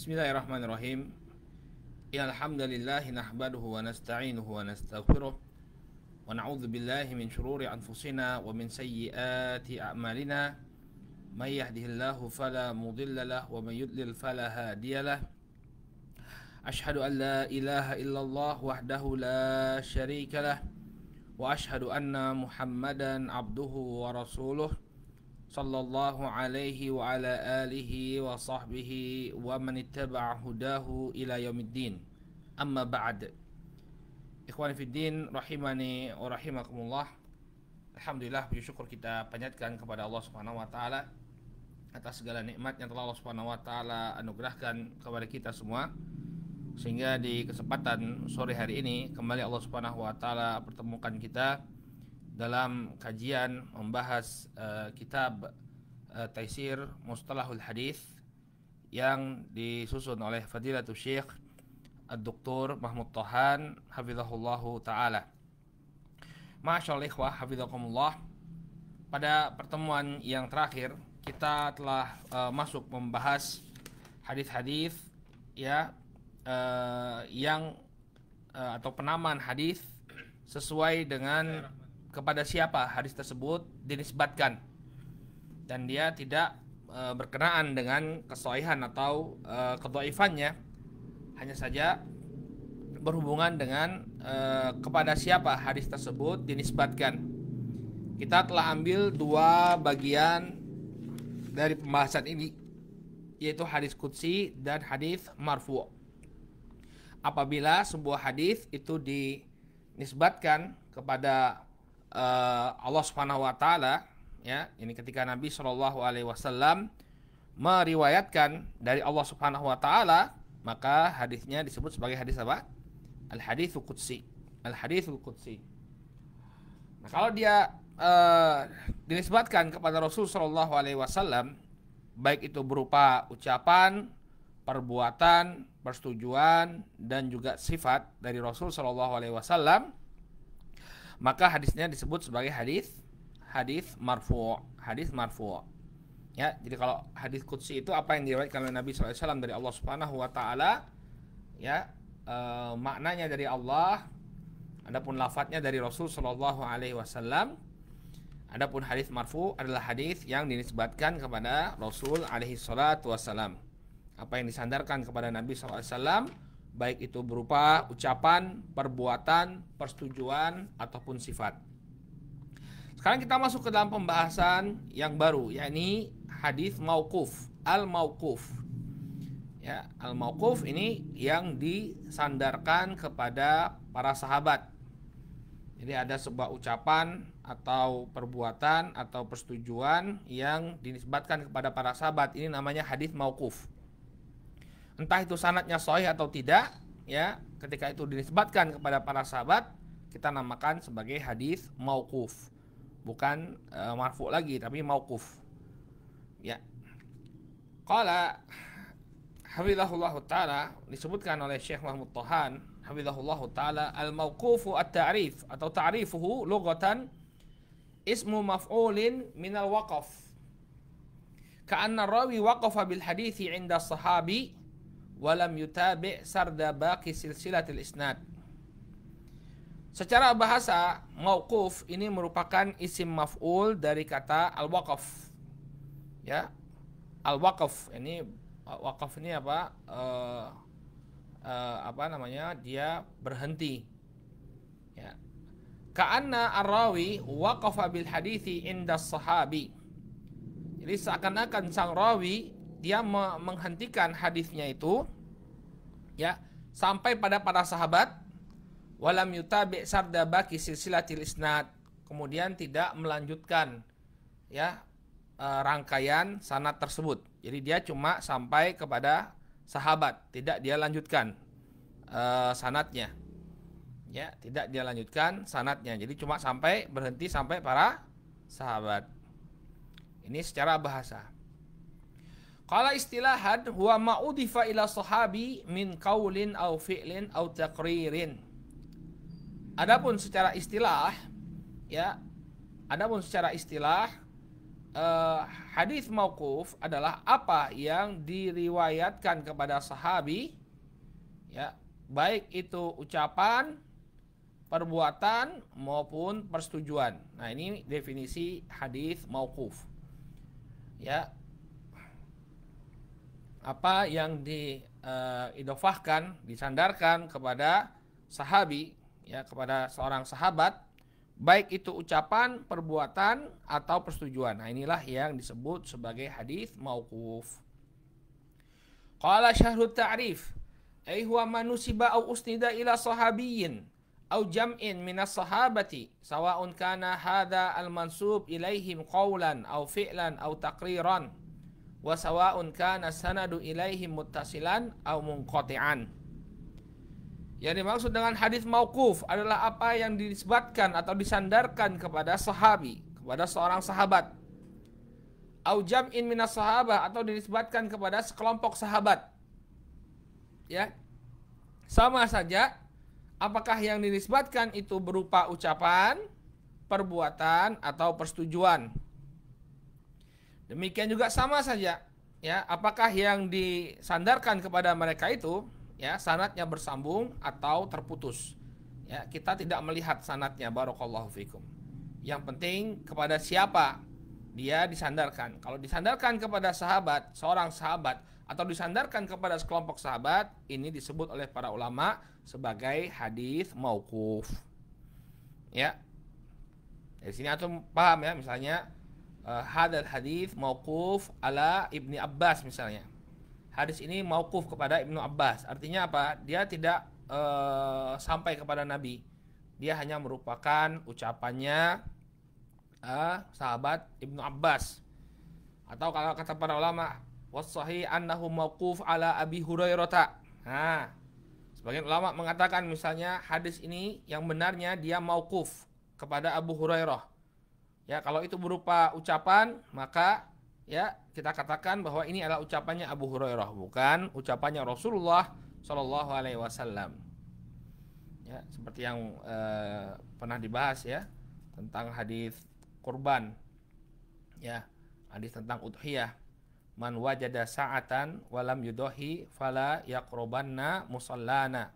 Bismillahirrahmanirrahim. Alhamdulillah nahmaduhu wa nasta'inuhu wa nastaghfiruh wa na'udzu billahi min shururi anfusina wa min sayyiati a'malina. May yahdihillahu fala mudilla lahu wa may yudlil fala hadiya lahu. Ashhadu an la ilaha illallah wahdahu la syarika lah wa ashhadu anna Muhammadan abduhu wa rasuluh sallallahu alaihi wa ala alihi wa sahbihi wa man ittaba'a hudahu ila yaumiddin. Amma ba'd. Ikhwani fiddin rahimani wa rahimakumullah. Alhamdulillah, puji syukur kita panjatkan kepada Allah Subhanahu wa taala atas segala nikmat yang telah Allah Subhanahu wa taala anugerahkan kepada kita semua, sehingga di kesempatan sore hari ini kembali Allah Subhanahu wa taala pertemukan kita dalam kajian membahas kitab Taisir Mustalahul Hadis yang disusun oleh Fadilatul Syekh Ad-Doktor Mahmud Tohan hafizahullahu taala. Masyaallah ikhwah hafizakumullah. Pada pertemuan yang terakhir kita telah masuk membahas hadis-hadis ya yang atau penamaan hadis sesuai dengan kepada siapa hadis tersebut dinisbatkan, dan dia tidak berkenaan dengan kesohihan atau kedhaifannya, hanya saja berhubungan dengan kepada siapa hadis tersebut dinisbatkan. Kita telah ambil dua bagian dari pembahasan ini, yaitu hadis qudsi dan hadis marfu'. Apabila sebuah hadis itu dinisbatkan kepada Allah Subhanahu wa taala, ya, ini ketika Nabi Shallallahu alaihi wasallam meriwayatkan dari Allah Subhanahu wa taala, maka hadisnya disebut sebagai hadis apa? Al-haditsul qudsi. Al-haditsul qudsi. Nah, kalau dia dinisbatkan kepada Rasul Shallallahu alaihi wasallam, baik itu berupa ucapan, perbuatan, persetujuan dan juga sifat dari Rasul Shallallahu alaihi wasallam, maka hadisnya disebut sebagai hadis marfu', hadis marfu'. Ya, jadi kalau hadis qudsi itu apa yang diriwayatkan oleh Nabi SAW dari Allah Subhanahu wa taala, ya, maknanya dari Allah, adapun lafadznya dari Rasul Shallallahu alaihi wasallam. Adapun hadis marfu' adalah hadis yang dinisbatkan kepada Rasul alaihi salatu wasallam. Apa yang disandarkan kepada Nabi SAW, baik itu berupa ucapan, perbuatan, persetujuan ataupun sifat. Sekarang kita masuk ke dalam pembahasan yang baru, yakni hadis mauquf, al-mauquf. Ya, al-mauquf ini yang disandarkan kepada para sahabat. Jadi ada sebuah ucapan atau perbuatan atau persetujuan yang dinisbatkan kepada para sahabat, ini namanya hadis mauquf. Entah itu sanadnya sahih atau tidak, ya, ketika itu dinisbatkan kepada para sahabat, kita namakan sebagai hadis mauquf. Bukan marfu' lagi, tapi mauquf. Ya. Qala hafizahullahu taala, disebutkan oleh Syekh Mahmud Tohan hafizahullahu taala, al-mauqufu at-ta'rif atau ta'rifuhu lughatan ismu maf'ulin minal waqaf. Ka'anna rawi waqafa bil hadithi 'inda sahabi walam yutabi' sarda baqi silsilatil isnad. Secara bahasa, mauquf ini merupakan isim maf'ul dari kata al-waqaf. Ya. Al-waqaf ini, waqaf ini apa? Apa namanya? Dia berhenti. Ya. Ka'anna ar-rawi waqafa bil hadithi inda sahabi. Jadi seakan-akan sang rawi dia menghentikan hadisnya itu, ya, sampai pada para sahabat, walam yutabi' sarda baqi silsilatil isnad, kemudian tidak melanjutkan, ya, rangkaian sanad tersebut. Jadi dia cuma sampai kepada sahabat, tidak dia lanjutkan sanadnya, ya, tidak dia lanjutkan sanadnya. Jadi cuma sampai, berhenti sampai para sahabat. Ini secara bahasa. Qala istilahan huwa ma'udifa ila sahabi min qaulin aw fi'lin aw taqririn. Adapun secara istilah, ya, adapun secara istilah hadis mauquf adalah apa yang diriwayatkan kepada sahabi, ya, baik itu ucapan, perbuatan maupun persetujuan. Nah, ini definisi hadis mauquf. Ya, apa yang diidofahkan, disandarkan kepada sahabi, ya, kepada seorang sahabat, baik itu ucapan, perbuatan atau persetujuan. Nah, inilah yang disebut sebagai hadis mauquf. Qala syahrut ta'rif, ay huwa man nusiba aw usnida ila sahabiyyin aw jam'in minas sahabati sawa'un kana hadha al-mansub ilaihim qawlan aw fi'lan aw taqriran wa sawa'un kana sanadu ilaihim muttasilan aw munqati'an. Yang dimaksud dengan hadis mauquf adalah apa yang dinisbatkan atau disandarkan kepada sahabi, kepada seorang sahabat, au jam'in minas sahabah, atau dinisbatkan kepada sekelompok sahabat. Ya, sama saja apakah yang dinisbatkan itu berupa ucapan, perbuatan atau persetujuan. Demikian juga sama saja, ya, apakah yang disandarkan kepada mereka itu, ya, sanadnya bersambung atau terputus. Ya, kita tidak melihat sanadnya, barakallahu fikum. Yang penting kepada siapa dia disandarkan. Kalau disandarkan kepada sahabat, seorang sahabat, atau disandarkan kepada sekelompok sahabat, ini disebut oleh para ulama sebagai hadis mauquf. Ya. Dari sini antum paham, ya, misalnya hadal hadis mauquf ala Ibni Abbas misalnya. Hadis ini mauquf kepada Ibnu Abbas. Artinya apa? Dia tidak sampai kepada Nabi. Dia hanya merupakan ucapannya sahabat Ibnu Abbas. Atau kalau kata para ulama, was-sahih annahu mauquf ala Abi Hurairah. Nah, sebagian ulama mengatakan misalnya hadis ini yang benarnya dia mauquf kepada Abu Hurairah. Ya, kalau itu berupa ucapan, maka ya kita katakan bahwa ini adalah ucapannya Abu Hurairah, bukan ucapannya Rasulullah Shallallahu Alaihi Wasallam. Ya, seperti yang pernah dibahas, ya, tentang hadis kurban, ya, hadis tentang udhiyah. Man wajada sa'atan walam yudohi fala yaqrobanna musallana.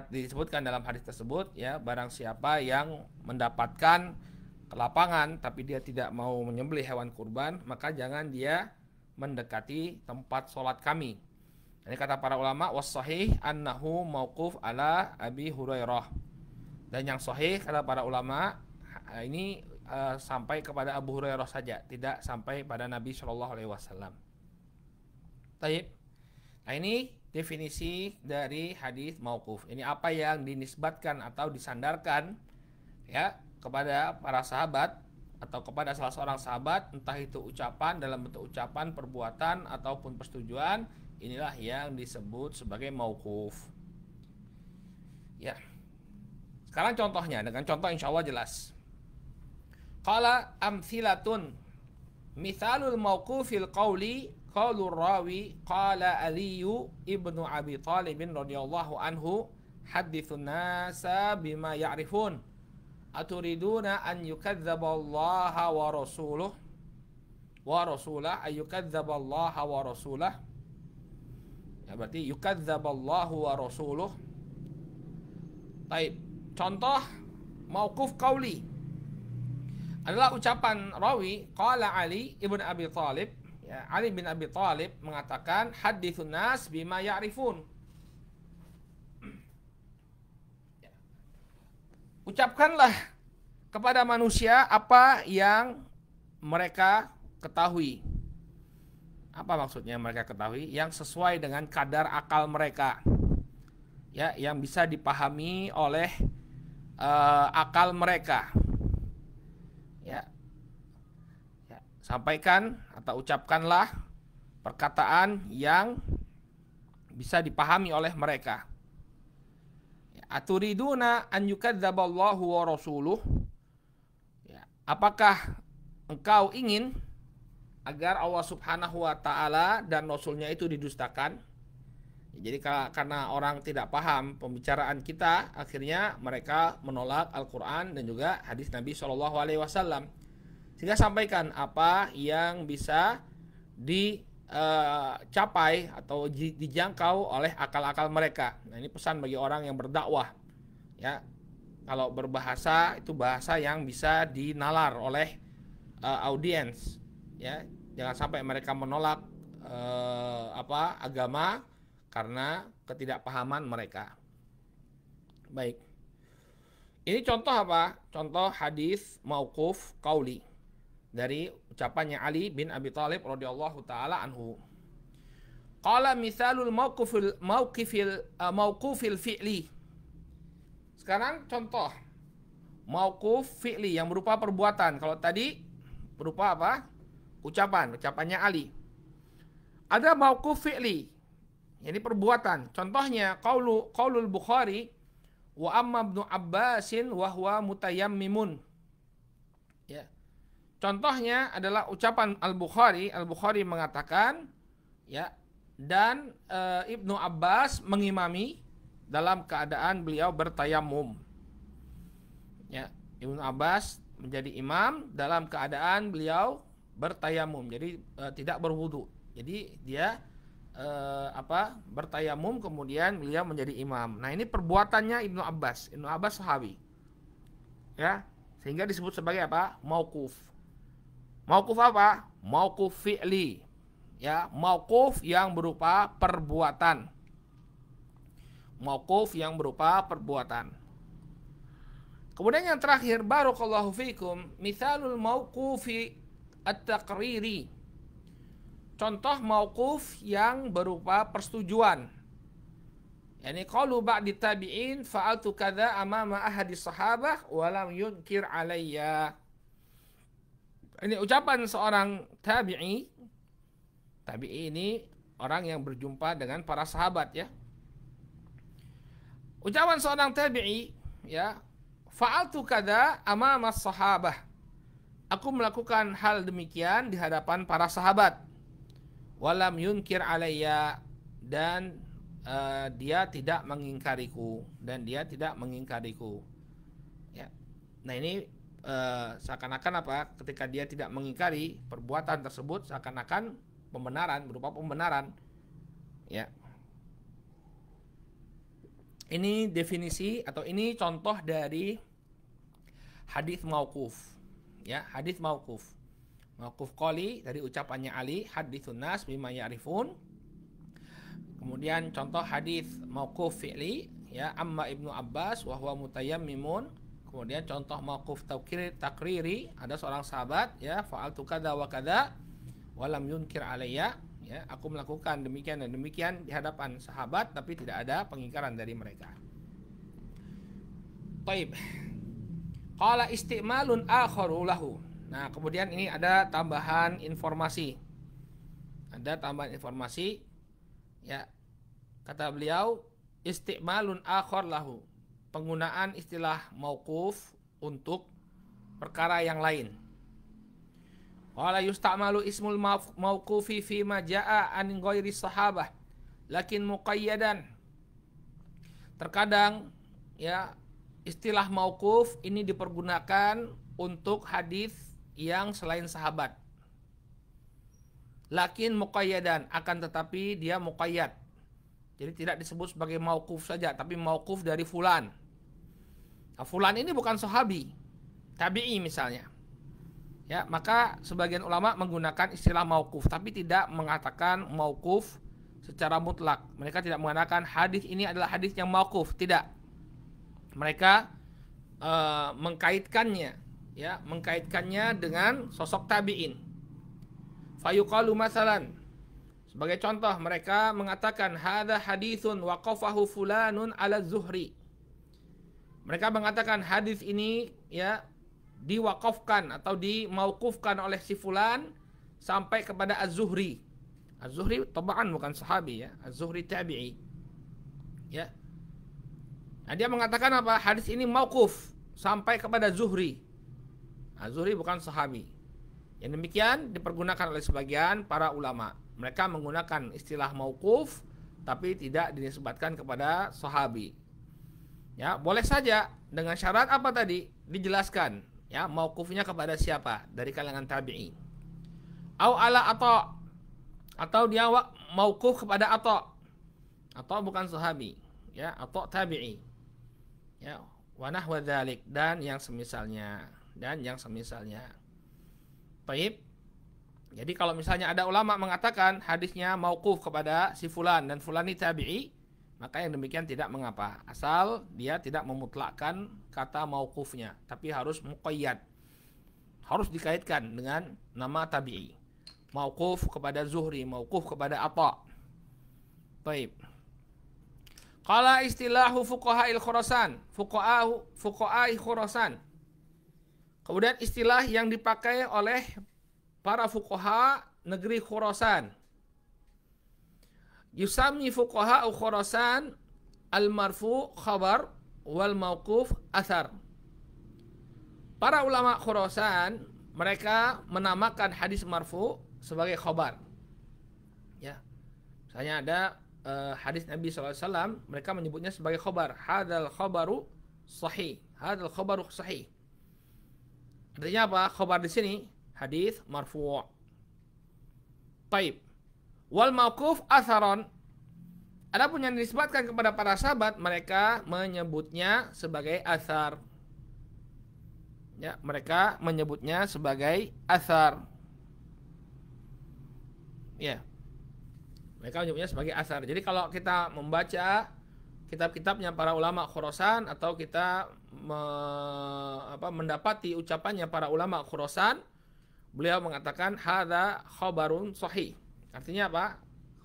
Disebutkan dalam hadis tersebut, ya, barang siapa yang mendapatkan kelapangan tapi dia tidak mau menyembelih hewan kurban, maka jangan dia mendekati tempat sholat kami. Ini kata para ulama, was-sahih annahu mauquf ala Abi Hurairah. Dan yang sahih kata para ulama, ini sampai kepada Abu Hurairah saja, tidak sampai pada Nabi Shallallahu Alaihi Wasallam. Taib. Nah, ini definisi dari hadis mauquf. Ini apa yang dinisbatkan atau disandarkan, ya, kepada para sahabat atau kepada salah seorang sahabat, entah itu ucapan dalam bentuk ucapan, perbuatan ataupun persetujuan, inilah yang disebut sebagai mauquf. Ya. Sekarang contohnya, dengan contoh insya Allah jelas. Qala amthilatun mithalul mauqufil qawli qaulur rawi qala Aliyu ibnu Abi Talib radhiyallahu anhu hadithun nasa bima ya'rifun aturiduna an yukadzdzaballaha wa rasuluh wa rasulah ayyukadzdzaballaha wa rasulah. Ya, berarti yukadzdzaballahu wa rasuluh. Baik, contoh mauquf qauli adalah ucapan rawi qala Ali ibn Abi Talib, ya, Ali bin Abi Talib mengatakan hadithun nas bima ya'rifun. Ucapkanlah kepada manusia apa yang mereka ketahui. Apa maksudnya mereka ketahui? Yang sesuai dengan kadar akal mereka, ya, yang bisa dipahami oleh akal mereka. Ya. Ya, sampaikan atau ucapkanlah perkataan yang bisa dipahami oleh mereka. Ya, aturiduna an yukadzdzaballahu wa rasuluh. Ya, apakah engkau ingin agar Allah Subhanahu wa taala dan rasulnya itu didustakan? Jadi karena orang tidak paham pembicaraan kita, akhirnya mereka menolak Al-Quran dan juga hadis Nabi SAW. Sehingga sampaikan apa yang bisa dicapai atau dijangkau oleh akal-akal mereka. Nah, ini pesan bagi orang yang berdakwah. Ya, kalau berbahasa itu bahasa yang bisa dinalar oleh audiens. Ya, jangan sampai mereka menolak agama karena ketidakpahaman mereka. Baik. Ini contoh apa? Contoh hadis mauquf qauli dari ucapannya Ali bin Abi Thalib radhiyallahu taala anhu. Qala mithalul mauqufil fi'li. Sekarang contoh mauquf fi'li yang berupa perbuatan. Kalau tadi berupa apa? Ucapannya Ali. Ada mauquf fi'li, ini perbuatan. Contohnya qaulul Bukhari wa amma Ibnu Abbasin wa huwa mutayammimun. Ya. Contohnya adalah ucapan Al-Bukhari. Al-Bukhari mengatakan, ya, dan Ibnu Abbas mengimami dalam keadaan beliau bertayamum. Ya, Ibnu Abbas menjadi imam dalam keadaan beliau bertayamum. Jadi tidak berwudu. Jadi dia bertayamum, kemudian beliau menjadi imam. Nah, ini perbuatannya Ibnu Abbas. Ibnu Abbas sahabi. Ya, sehingga disebut sebagai apa? Mauquf. Mauquf apa? Mauquf fi'li. Ya, mauquf yang berupa perbuatan. Mauquf yang berupa perbuatan. Kemudian yang terakhir, barakallahu fikum, mithalul mauqufi at-taqriri. Contoh mauquf yang berupa persetujuan. Yani qalu ba'di tabi'in fa'altu kadza amama ahadi sahabah wa lam yunkir alayya. Ini ucapan seorang tabi'i. Tabi'i ini orang yang berjumpa dengan para sahabat, ya. Ucapan seorang tabi'i, ya, fa'altu kadza amama sahabah. Aku melakukan hal demikian di hadapan para sahabat. Walam yunkir alayya, dan dia tidak mengingkariku, ya. Nah, ini seakan-akan apa? Ketika dia tidak mengingkari perbuatan tersebut, seakan-akan pembenaran, berupa pembenaran, ya. Ini definisi atau ini contoh dari hadis mauquf, ya, hadis mauquf. Mauquf qauli dari ucapannya Ali, haditsun nas bima ya'rifun. Kemudian contoh hadis mauquf fi'li, ya, amma Ibnu Abbas wa huwa mutayammimun. Kemudian contoh mauquf takriri, ada seorang sahabat, ya, fa'altu kadza wa kadza wa lam yunkir alayya, ya, aku melakukan demikian dan demikian di hadapan sahabat tapi tidak ada pengingkaran dari mereka. Baik. Qala istimalun akharu lahu. Nah, kemudian ini ada tambahan informasi. Ya. Kata beliau, istimalun akhar lahu. Penggunaan istilah mauquf untuk perkara yang lain. Qala yusta'malu ismul mauqufi fi ma jaa'a an ghairi sahabah lakin muqayyadan. Terkadang, ya, istilah mauquf ini dipergunakan untuk hadis yang selain sahabat. Lakin muqayyadan, akan tetapi dia muqayyad. Jadi tidak disebut sebagai mauquf saja, tapi mauquf dari fulan. Nah, fulan ini bukan sahabi, tabi'i misalnya. Ya, maka sebagian ulama menggunakan istilah mauquf tapi tidak mengatakan mauquf secara mutlak. Mereka tidak mengatakan hadis ini adalah hadis yang mauquf, tidak. Mereka mengkaitkannya dengan sosok tabi'in. Fayuqalu masalan, sebagai contoh mereka mengatakan hadza haditsun waqafahu fulanun ala Zuhri. Mereka mengatakan hadis ini, ya, diwaqafkan atau dimauqufkan oleh si fulan sampai kepada Az-Zuhri. Az-Zuhri tabaan bukan sahabi, ya. Az-Zuhri tabi'i. Ya. Nah, dia mengatakan apa? Hadis ini mauquf sampai kepada Zuhri. Az-Zuhri bukan sahabi. Yang demikian dipergunakan oleh sebagian para ulama. Mereka menggunakan istilah mauquf tapi tidak dinisbatkan kepada sahabi. Ya, boleh saja dengan syarat apa tadi? Dijelaskan Ya, mauqufnya kepada siapa? Dari kalangan tabi'i. Au ala Atha, atau dia mauquf kepada Atha. Atha bukan sahabi, ya, Atha tabi'i. Ya, wa nahwa dzalik, dan yang semisalnya. Baik. Jadi kalau misalnya ada ulama mengatakan hadisnya mauquf kepada si fulan dan fulan ini tabi'i, maka yang demikian tidak mengapa, asal dia tidak memutlakkan kata mauqufnya, tapi harus muqayyad, harus dikaitkan dengan nama tabi'i. Mauquf kepada Zuhri, mauquf kepada Atha. Baik. Qala istilahu fuqaha'il Khurasan, fuqaha'i Khurasan. Kemudian istilah yang dipakai oleh para fuqaha negeri Khurasan. Yusami fuqaha Khurasan al-marfu khabar wal mauquf athar. Para ulama Khurasan mereka menamakan hadis marfu sebagai khabar. Ya. Misalnya ada hadis Nabi SAW, mereka menyebutnya sebagai khabar. Hadzal khabaru sahih. Hadzal khabaru sahih. Artinya apa? Khabar di sini hadis marfu'. Taib. Wal mauquf atharon. Adapun yang disebutkan kepada para sahabat, mereka menyebutnya sebagai athar. Ya, mereka menyebutnya sebagai athar. Ya. Mereka menyebutnya sebagai athar. Jadi kalau kita membaca kitab-kitabnya para ulama Khurasan, atau kita mendapati ucapannya para ulama Khurasan, beliau mengatakan hadza khabarun sahih. Artinya apa?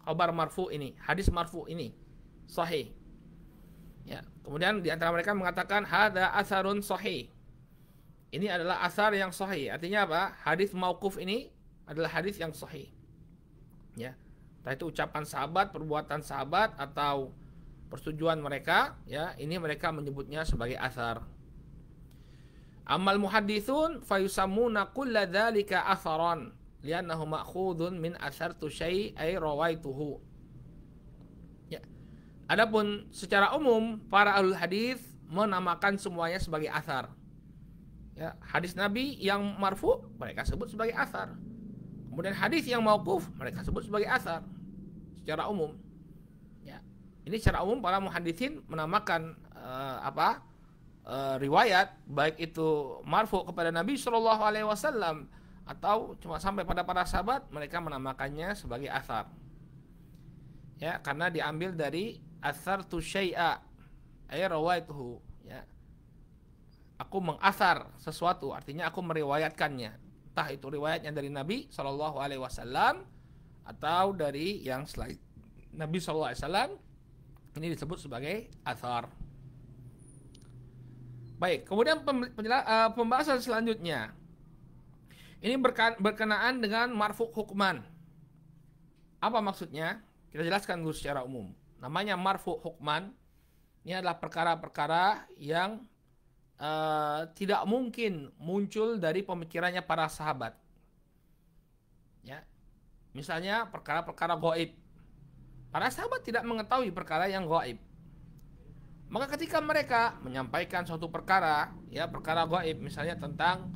Khabar marfu ini, hadis marfu ini sahih. Ya, kemudian di antara mereka mengatakan hadza asarun sahih. Ini adalah asar yang sahih. Artinya apa? Hadis mauquf ini adalah hadis yang sahih. Ya. Entah itu ucapan sahabat, perbuatan sahabat, atau persetujuan mereka, ya, ini mereka menyebutnya sebagai asar. Amal muhadditsun fayusammuna kulla dzalika atharan li'annahu ma'khudun min asartu syai' ay rawaituhu. Ya. Adapun secara umum para ahlul hadis menamakan semuanya sebagai asar. Ya, hadis Nabi yang marfu mereka sebut sebagai asar. Kemudian hadis yang mauquf mereka sebut sebagai asar secara umum. Ya. Ini secara umum para muhaditsin menamakan riwayat, baik itu marfu kepada Nabi SAW atau cuma sampai pada para sahabat, mereka menamakannya sebagai asar. Ya, karena diambil dari asartu syai'a ay rawaituhu. Ya. Aku mengasar sesuatu, artinya aku meriwayatkannya. Entah itu riwayatnya dari Nabi SAW atau dari yang selain Nabi SAW, ini disebut sebagai athar. Baik, kemudian pembahasan selanjutnya, ini berkenaan dengan marfu hukman. Apa maksudnya? Kita jelaskan dulu secara umum. Namanya marfu hukman, ini adalah perkara-perkara yang tidak mungkin muncul dari pemikirannya para sahabat. Ya. Misalnya perkara-perkara gaib. Para sahabat tidak mengetahui perkara yang gaib. Maka ketika mereka menyampaikan suatu perkara, ya, perkara gaib, misalnya tentang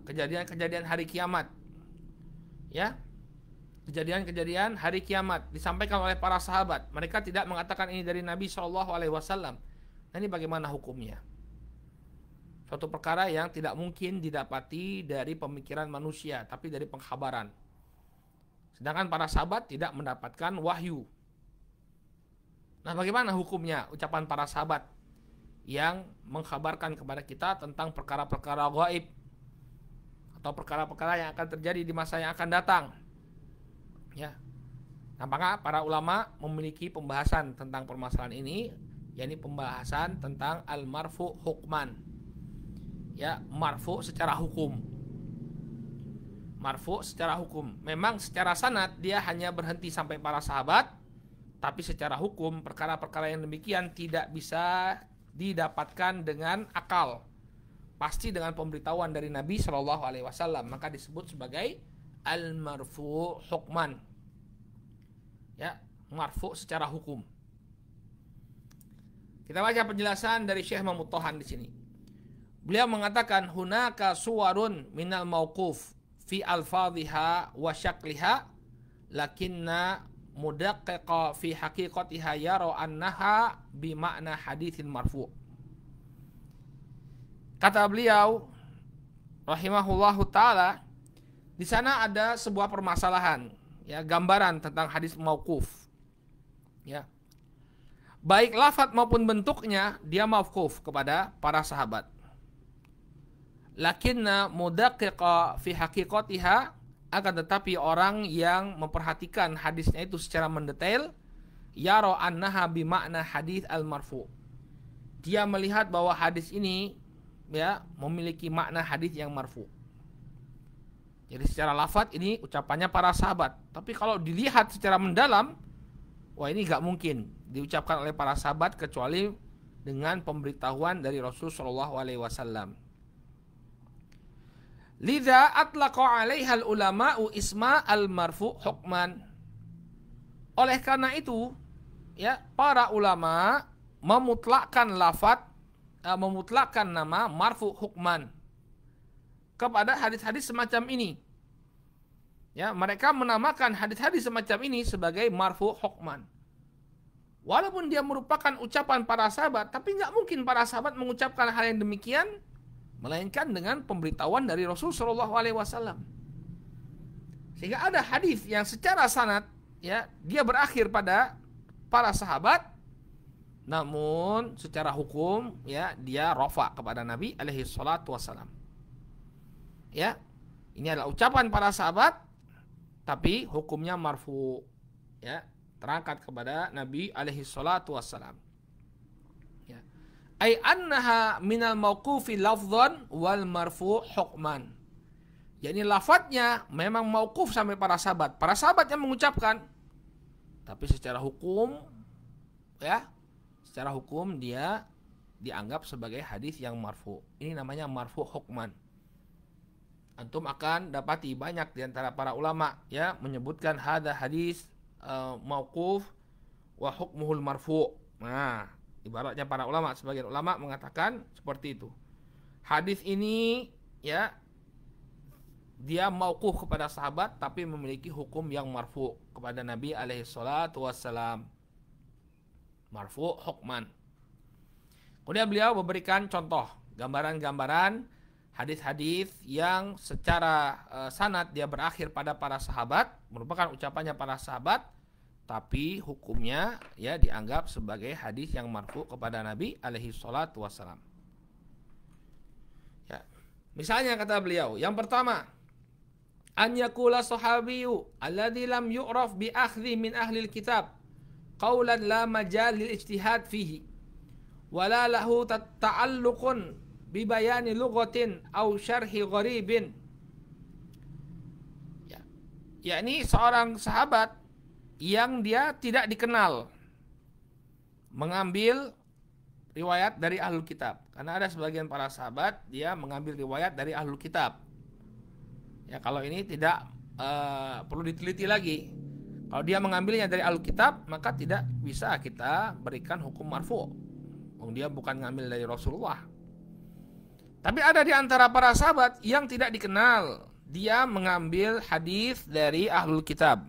kejadian-kejadian hari kiamat. Ya. Kejadian-kejadian hari kiamat disampaikan oleh para sahabat. Mereka tidak mengatakan ini dari Nabi SAW. Nah, ini bagaimana hukumnya? Suatu perkara yang tidak mungkin didapati dari pemikiran manusia, tapi dari pengkhabaran. Sedangkan para sahabat tidak mendapatkan wahyu. Nah, bagaimana hukumnya ucapan para sahabat yang mengkhabarkan kepada kita tentang perkara-perkara gaib atau perkara-perkara yang akan terjadi di masa yang akan datang? Ya. Nampaknya para ulama memiliki pembahasan tentang permasalahan ini, yakni pembahasan tentang al-marfu hukman. Ya, marfu secara hukum. Marfu secara hukum. Memang secara sanad dia hanya berhenti sampai para sahabat, tapi secara hukum perkara-perkara yang demikian tidak bisa didapatkan dengan akal. Pasti dengan pemberitahuan dari Nabi SAW, maka disebut sebagai al-marfu hukman. Ya, marfu secara hukum. Kita baca penjelasan dari Syekh Mahmud Tohan di sini. Beliau mengatakan hunaka suwarun minal mauquf fi alfadhiha wa syakliha lakinna mudaqqiqa fi haqiqatiha yara annaha bima'na haditsin marfu'. Kata beliau rahimahullahu taala, di sana ada sebuah permasalahan, ya, gambaran tentang hadis mauquf. Ya. Baik lafaz maupun bentuknya dia mauquf kepada para sahabat. Lakinna mudaqqiqa fi haqiqatiha, akan tetapi orang yang memperhatikan hadisnya itu secara mendetail, yara annaha bimakna hadis al-marfu'. Dia melihat bahwa hadis ini, ya, memiliki makna hadis yang marfu'. Jadi secara lafaz ini ucapannya para sahabat, tapi kalau dilihat secara mendalam, wah ini gak mungkin diucapkan oleh para sahabat kecuali dengan pemberitahuan dari Rasul Shallallahu Alaihi Wasallam. Lidza atlaqa 'alaiha al-ulama'u isma al-marfu' hukman. Oleh karena itu, ya, para ulama memutlakkan memutlakkan nama marfu' hukman kepada hadis-hadis semacam ini. Ya, mereka menamakan hadis-hadis semacam ini sebagai marfu' hukman. Walaupun dia merupakan ucapan para sahabat, tapi nggak mungkin para sahabat mengucapkan hal yang demikian melainkan dengan pemberitahuan dari Rasul Shallallahu Alaihi Wasallam. Sehingga ada hadis yang secara sanad, ya, dia berakhir pada para sahabat, namun secara hukum, ya, dia rafa kepada Nabi alaihi salatu wasallam. Ya, ini adalah ucapan para sahabat, tapi hukumnya marfu, ya, terangkat kepada Nabi alaihi salatu wassalam. Ya. Ai annaha minal mauqufi lafdhan wal marfu' hukman. Jadi lafadznya memang mauquf sampai para sahabat. Para sahabat yang mengucapkan, tapi secara hukum, ya, secara hukum dia dianggap sebagai hadis yang marfu. Ini namanya marfu' hukman. Antum akan dapati banyak di antara para ulama, ya, menyebutkan hadza hadis mauquf wa hukmuhul marfu'. Nah, ibaratnya para ulama, sebagian ulama mengatakan seperti itu. Hadis ini, ya, dia mauquf kepada sahabat tapi memiliki hukum yang marfu' kepada Nabi alaihi salatu wassalam. Marfu' hukman. Kemudian beliau memberikan contoh, gambaran-gambaran hadis-hadis yang secara sanad dia berakhir pada para sahabat, merupakan ucapannya para sahabat, tapi hukumnya, ya, dianggap sebagai hadis yang marfu kepada Nabi alaihi salatu wassalam. Ya. Misalnya kata beliau, yang pertama, an yakula sahabiyyu alladzi lam yu'raf bi akhdhi min ahli alkitab qaulan la majal lil ijtihad fihi wala lahu ta'alluqun bi bayani lughatin aw syarhi gharibin. Ya. Yakni seorang sahabat yang dia tidak dikenal mengambil riwayat dari ahlul kitab. Karena ada sebagian para sahabat dia mengambil riwayat dari ahlul kitab. Ya, kalau ini tidak perlu diteliti lagi. Kalau dia mengambilnya dari ahlul kitab, maka tidak bisa kita berikan hukum marfu'. Dia bukan ngambil dari Rasulullah. Tapi ada di antara para sahabat yang tidak dikenal, dia mengambil hadis dari ahlul kitab,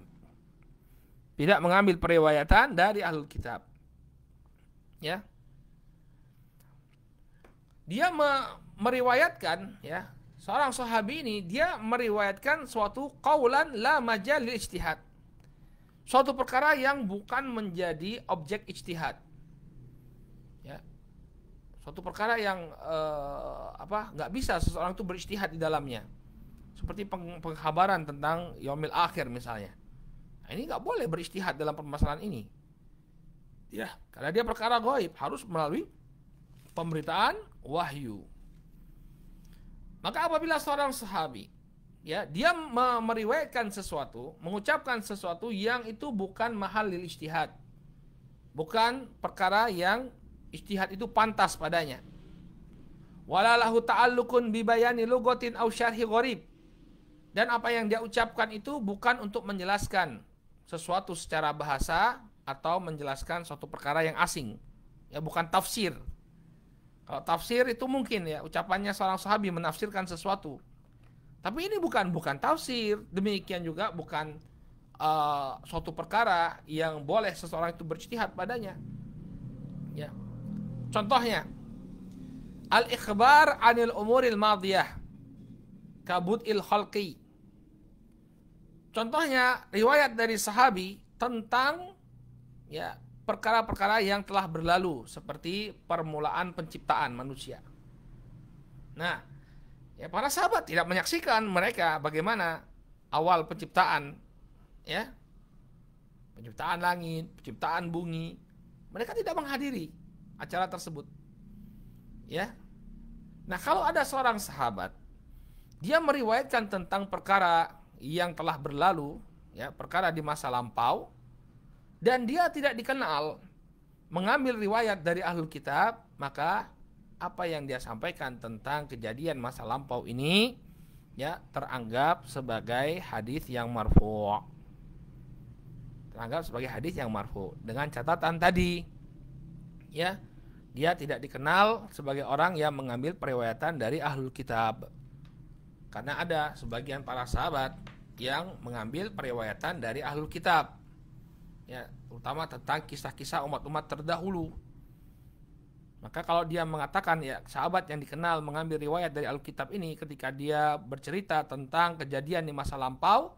tidak mengambil periwayatan dari ahlul kitab. Ya, dia meriwayatkan, ya, seorang sahabi ini dia meriwayatkan suatu qaulan la majal lil ijtihad, suatu perkara yang bukan menjadi objek ijtihad. Ya, suatu perkara yang nggak bisa seseorang itu berijtihad di dalamnya, seperti pengkhabaran tentang yaumil akhir misalnya. Nah, ini nggak boleh berijtihad dalam permasalahan ini, ya, karena dia perkara gaib, harus melalui pemberitaan wahyu. Maka apabila seorang sahabi, ya, dia meriwayatkan sesuatu, mengucapkan sesuatu yang itu bukan mahal lil ijtihad, bukan perkara yang ijtihad itu pantas padanya, walalahu ta'alluqun bi bayani lughatin aw syarhi gharib, dan apa yang dia ucapkan itu bukan untuk menjelaskan sesuatu secara bahasa atau menjelaskan suatu perkara yang asing, ya, bukan tafsir. Kalau tafsir itu mungkin ya ucapannya seorang sahabi menafsirkan sesuatu. Tapi ini bukan tafsir. Demikian juga bukan suatu perkara yang boleh seseorang itu berijtihad padanya. Ya. Contohnya, al-ikhbar 'anil umuril madiyah kabud'il khalqi. Contohnya riwayat dari sahabi tentang ya perkara-perkara yang telah berlalu seperti permulaan penciptaan manusia. Nah, ya para sahabat tidak menyaksikan mereka bagaimana awal penciptaan, ya, penciptaan langit, penciptaan bumi. Mereka tidak menghadiri acara tersebut, ya. Nah, kalau ada seorang sahabat, dia meriwayatkan tentang perkara yang telah berlalu, ya, perkara di masa lampau, dan dia tidak dikenal mengambil riwayat dari ahlul kitab, maka apa yang dia sampaikan tentang kejadian masa lampau ini ya teranggap sebagai hadis yang marfu'. Teranggap sebagai hadis yang marfu' dengan catatan tadi, ya, dia tidak dikenal sebagai orang yang mengambil periwayatan dari ahlul kitab. Karena ada sebagian para sahabat yang mengambil periwayatan dari ahlul kitab, ya, terutama tentang kisah-kisah umat-umat terdahulu. Maka kalau dia mengatakan ya sahabat yang dikenal mengambil riwayat dari Alkitab ini ketika dia bercerita tentang kejadian di masa lampau,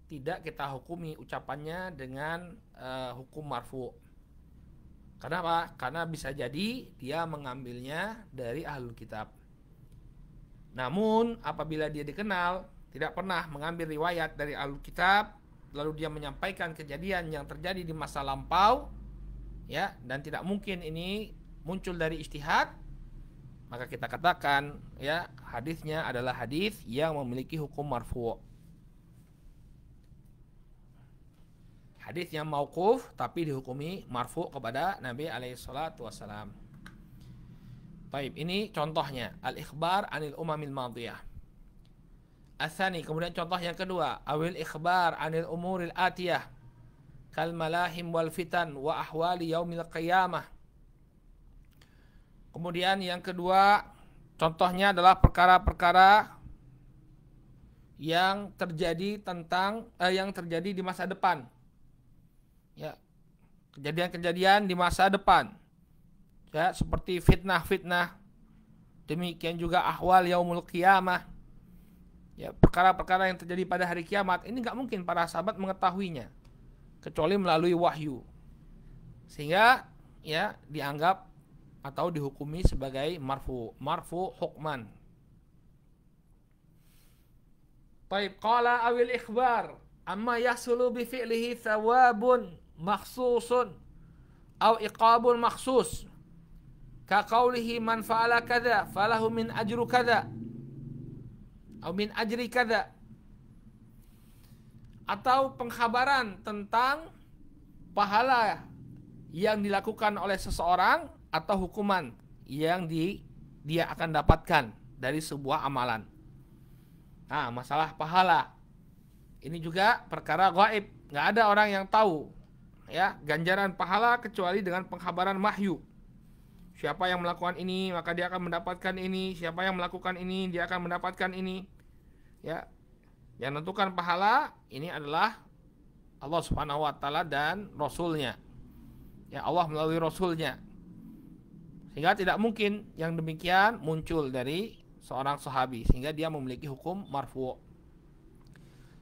tidak kita hukumi ucapannya dengan hukum marfu'. Kenapa? Karena bisa jadi dia mengambilnya dari Ahlul Kitab. Namun apabila dia dikenal tidak pernah mengambil riwayat dari Ahlul Kitab, lalu dia menyampaikan kejadian yang terjadi di masa lampau, ya, dan tidak mungkin ini muncul dari ijtihad, maka kita katakan ya hadisnya adalah hadis yang memiliki hukum marfu'. Hadis yang mauquf tapi dihukumi marfu' kepada Nabi alaihi salatu wasalam. Baik, ini contohnya al-ikhbar anil umamil madiyah. Asani, kemudian contoh yang kedua, awil ikhbar anil umuril atiyah kal malahim wal fitan wa ahwali yaumil qiyamah. Kemudian yang kedua, contohnya adalah perkara-perkara yang terjadi yang terjadi di masa depan. Ya, kejadian-kejadian di masa depan. Ya, seperti fitnah-fitnah. Demikian juga ahwal yaumul qiyamah. Ya, perkara-perkara yang terjadi pada hari kiamat ini enggak mungkin para sahabat mengetahuinya kecuali melalui wahyu. Sehingga ya dianggap atau dihukumi sebagai marfu hukman. Baik, qala awil ikhbar amma yahsulu bi fi'lihi thawabun makhsusun aw iqabun makhsus ka qawlihi man fa'ala kadza falahu min ajru kadza aw min ajri kadza, atau pengkhabaran tentang pahala yang dilakukan oleh seseorang atau hukuman yang dia akan dapatkan dari sebuah amalan. Nah, masalah pahala ini juga perkara gaib, nggak ada orang yang tahu ya ganjaran pahala kecuali dengan pengkhabaran wahyu. Siapa yang melakukan ini maka dia akan mendapatkan ini, siapa yang melakukan ini dia akan mendapatkan ini. Ya, yang menentukan pahala ini adalah Allah Subhanahu wa taala dan Rasulnya. Ya, Allah melalui Rasulnya. Sehingga tidak mungkin yang demikian muncul dari seorang sahabi sehingga dia memiliki hukum marfu'.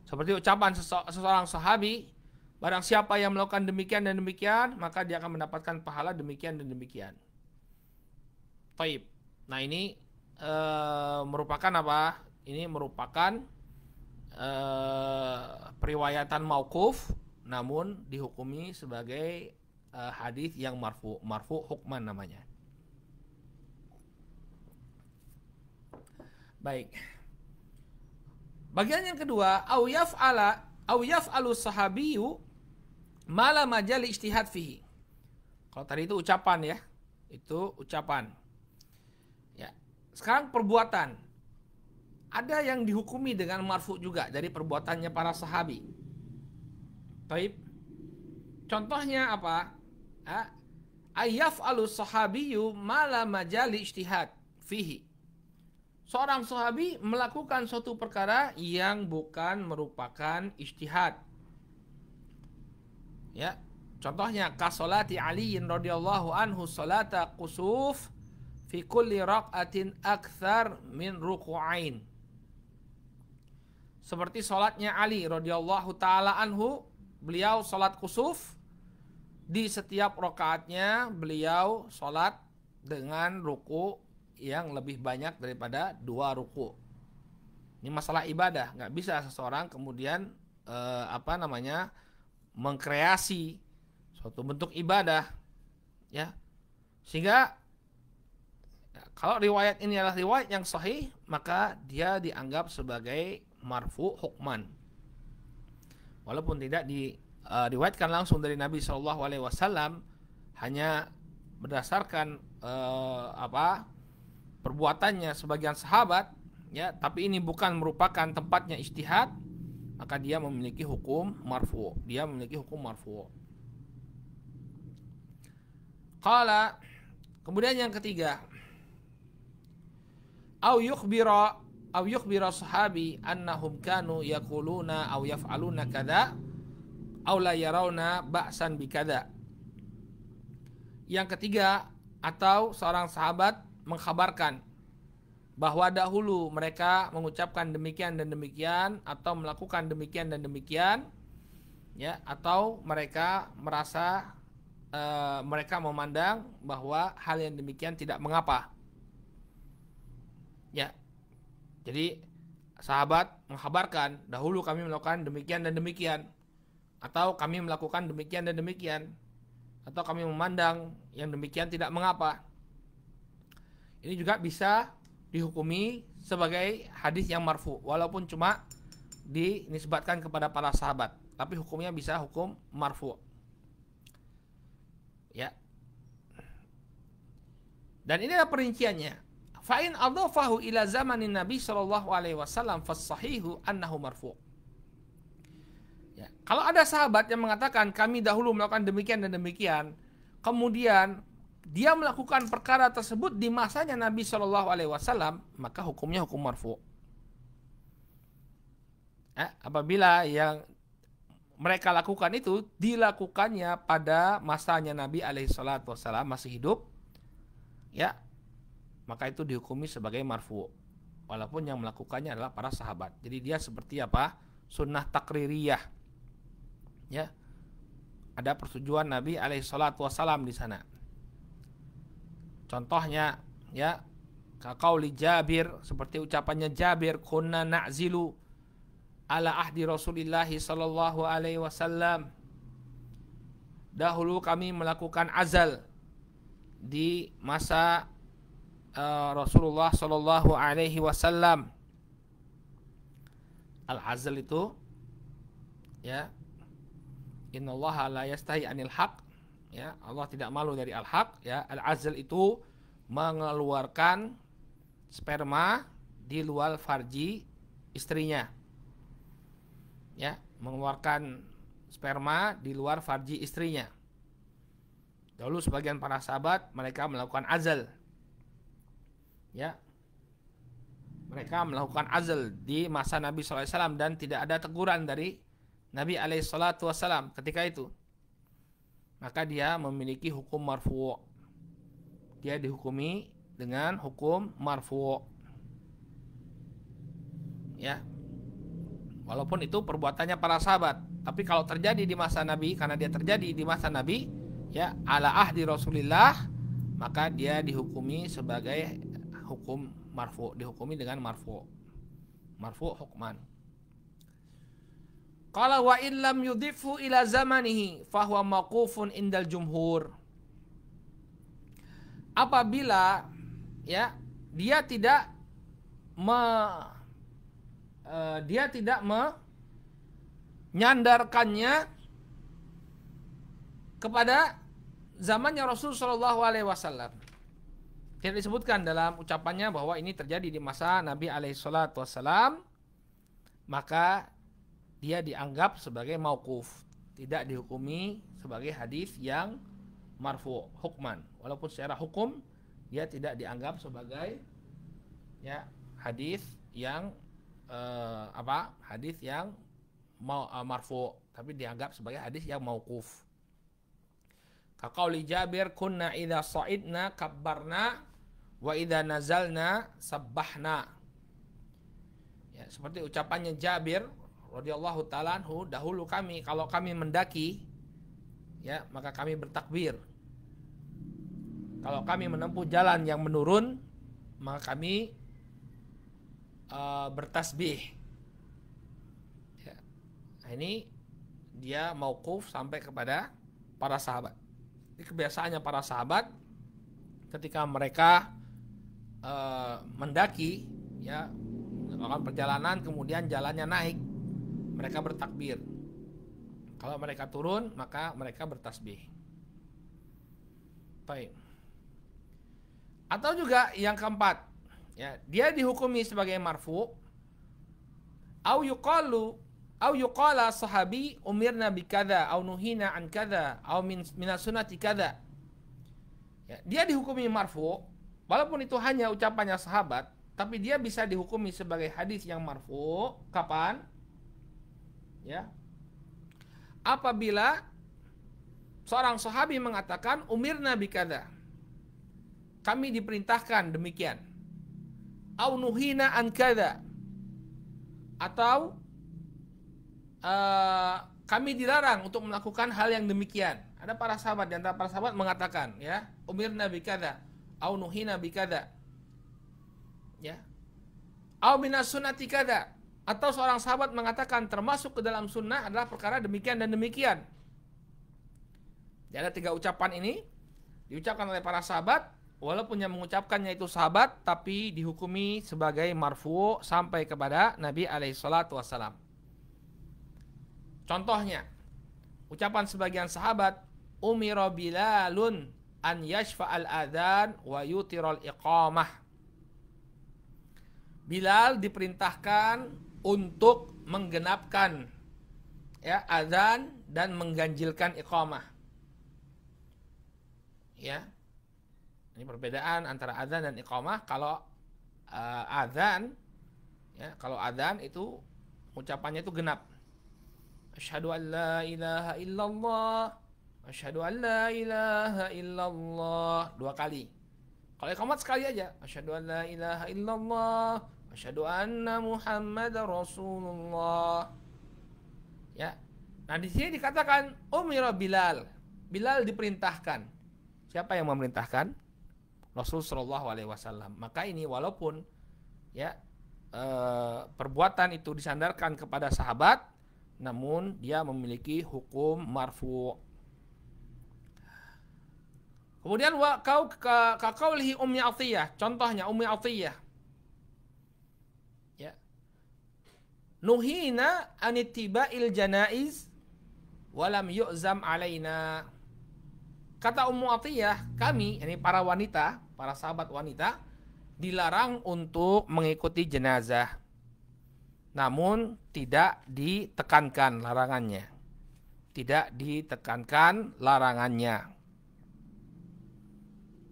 Seperti ucapan seseorang sahabi, barang siapa yang melakukan demikian dan demikian, maka dia akan mendapatkan pahala demikian dan demikian. Taib. Nah, ini merupakan apa? Ini merupakan periwayatan mauquf namun dihukumi sebagai hadis yang marfu hukman namanya. Baik. Bagian yang kedua, au yaf'alu sahabiyyu ma la majali ijtihad fihi. Kalau tadi itu ucapan ya. Itu ucapan. Ya. Sekarang perbuatan. Ada yang dihukumi dengan marfu juga dari perbuatannya para sahabi. Baik. Contohnya apa? ayyaf'alu sahabiyyu ma la majali ijtihad fihi. Seorang sahabi melakukan suatu perkara yang bukan merupakan ijtihad. Ya, contohnya kasolati Ali radhiyallahu anhu salata kusuf fi kulli raq'atin akthar min ruku'ain. Seperti salatnya Ali radhiyallahu taala anhu, beliau salat kusuf, di setiap rakaatnya beliau salat dengan ruku yang lebih banyak daripada 2 ruku. Ini masalah ibadah, nggak bisa seseorang kemudian mengkreasi suatu bentuk ibadah, ya. Sehingga kalau riwayat ini adalah riwayat yang sahih, maka dia dianggap sebagai marfu hukman. Walaupun tidak diriwayatkan langsung dari Nabi SAW, hanya berdasarkan perbuatannya sebagian sahabat, ya, tapi ini bukan merupakan tempatnya ijtihad, maka dia memiliki hukum marfu. Dia memiliki hukum marfu. Qala, kemudian yang ketiga, au yukhbira sahabi annahum kanu yaquluna au yaf'aluna kadza au la yarawna ba'san bikadza. Yang ketiga, atau seorang sahabat mengkhabarkan bahwa dahulu mereka mengucapkan demikian dan demikian, atau melakukan demikian dan demikian, ya, atau mereka merasa mereka memandang bahwa hal yang demikian tidak mengapa, ya. Jadi sahabat mengkhabarkan dahulu kami melakukan demikian dan demikian, atau kami melakukan demikian dan demikian, atau kami memandang yang demikian tidak mengapa. Ini juga bisa dihukumi sebagai hadis yang marfu, walaupun cuma dinisbatkan kepada para sahabat, tapi hukumnya bisa hukum marfu, ya. Dan ini adalah perinciannya. Fa in adhafahu ila zamanin Nabi sallallahu alaihi wasallam fas-sahihu annahu marfu. Ya, kalau ada sahabat yang mengatakan kami dahulu melakukan demikian dan demikian, kemudian dia melakukan perkara tersebut di masanya Nabi Shallallahu Alaihi Wasallam, maka hukumnya hukum marfu. Apabila yang mereka lakukan itu dilakukannya pada masanya Nabi Alaihi Wasallam masih hidup, ya, maka itu dihukumi sebagai marfu, walaupun yang melakukannya adalah para sahabat. Jadi dia seperti apa? Sunnah takririyah, ya. Ada persetujuan Nabi Alaihi Wasallam di sana. Contohnya, ya, kaqauli Jabir, seperti ucapannya Jabir, kunna na'zilu ala ahdi Rasulillah sallallahu alaihi wasallam. Dahulu kami melakukan azal di masa Rasulullah sallallahu alaihi wasallam. Al-azal itu, ya, innallaha la yastahi anil haq. Ya, Allah tidak malu dari al-haq, ya. Al-azl itu mengeluarkan sperma di luar farji istrinya. Ya, mengeluarkan sperma di luar farji istrinya. Dahulu sebagian para sahabat mereka melakukan azl. Ya. Mereka melakukan azl di masa Nabi sallallahu alaihi wasallam dan tidak ada teguran dari Nabi alaihi salatu wasallam ketika itu. Maka dia memiliki hukum marfu'. Dia dihukumi dengan hukum marfu'. Ya. Walaupun itu perbuatannya para sahabat, tapi kalau terjadi di masa Nabi, karena dia terjadi di masa Nabi, ya, ala ahdi Rasulillah, maka dia dihukumi sebagai hukum marfu', dihukumi dengan marfu'. Marfu' hukman. Qala wa illam yudhifu ila zamanihi fahuwa mauqufun indal jumhur. Apabila, ya, dia tidak menyandarkannya kepada zamannya Rasul sallallahu alaihi wasallam. Tidak disebutkan dalam ucapannya bahwa ini terjadi di masa Nabi alaihi salatu wasallam, maka dia dianggap sebagai mauquf, tidak dihukumi sebagai hadis yang marfu hukman, walaupun secara hukum dia tidak dianggap sebagai ya hadis yang hadis yang marfu, tapi dianggap sebagai hadis yang mauquf. Kaqauli Jabir, kunna idza sa'idna kabbarna wa idza nazalna sabbahna. Ya, seperti ucapannya Jabir radhiyallahu taala anhu, dahulu kami kalau kami mendaki ya maka kami bertakbir. Kalau kami menempuh jalan yang menurun maka kami bertasbih. Ya. Nah, ini dia mauquf sampai kepada para sahabat. Ini kebiasaannya para sahabat ketika mereka mendaki ya melakukan perjalanan kemudian jalannya naik, mereka bertakbir. Kalau mereka turun maka mereka bertasbih. Baik. Atau juga yang keempat, ya, dia dihukumi sebagai marfu au yuqala sahabi umirna bikadza au nuhina an kadza au minas sunnati kadza. Ya, dia dihukumi marfu walaupun itu hanya ucapannya sahabat, tapi dia bisa dihukumi sebagai hadis yang marfu kapan? Ya. Apabila seorang sahabi mengatakan umirna bikadza. Kami diperintahkan demikian. Au nuhina an kadza. Atau kami dilarang untuk melakukan hal yang demikian. Ada para sahabat, di antara para sahabat mengatakan, ya, umirna bikadza, au nuhina bikadza. Ya. Au minas sunnati kadza. Atau seorang sahabat mengatakan termasuk ke dalam sunnah adalah perkara demikian dan demikian. Jadi ada 3 ucapan ini diucapkan oleh para sahabat, walaupun yang mengucapkannya itu sahabat, tapi dihukumi sebagai marfu sampai kepada Nabi alaihissalatu wassalam. Contohnya, ucapan sebagian sahabat, umira Bilalun an yashfa'al adzan wa yutiral iqamah. Bilal diperintahkan untuk menggenapkan ya adzan dan mengganjilkan iqamah. Ya. Ini perbedaan antara adzan dan iqamah. Kalau adzan ya, kalau adzan itu ucapannya itu genap. Asyhadu an la ilaha illallah, asyhadu an la ilaha illallah 2 kali. Kalau iqamat sekali aja, asyhadu an la ilaha illallah, asyhadu anna Muhammadar Rasulullah. Ya. Nah, di sini dikatakan umira Bilal. Bilal diperintahkan. Siapa yang memerintahkan? Rasul sallallahu alaihi wasallam. Maka ini walaupun ya perbuatan itu disandarkan kepada sahabat, namun dia memiliki hukum marfu. Kemudian kaqaulihi Ummi Athiyyah, contohnya Ummi Athiyyah. Ya. Nuhina anittiba'il janaiz walam yu'zam alaina. Kata Ummu Athiyyah, kami, ini para wanita, para sahabat wanita, dilarang untuk mengikuti jenazah. Namun tidak ditekankan larangannya. Tidak ditekankan larangannya.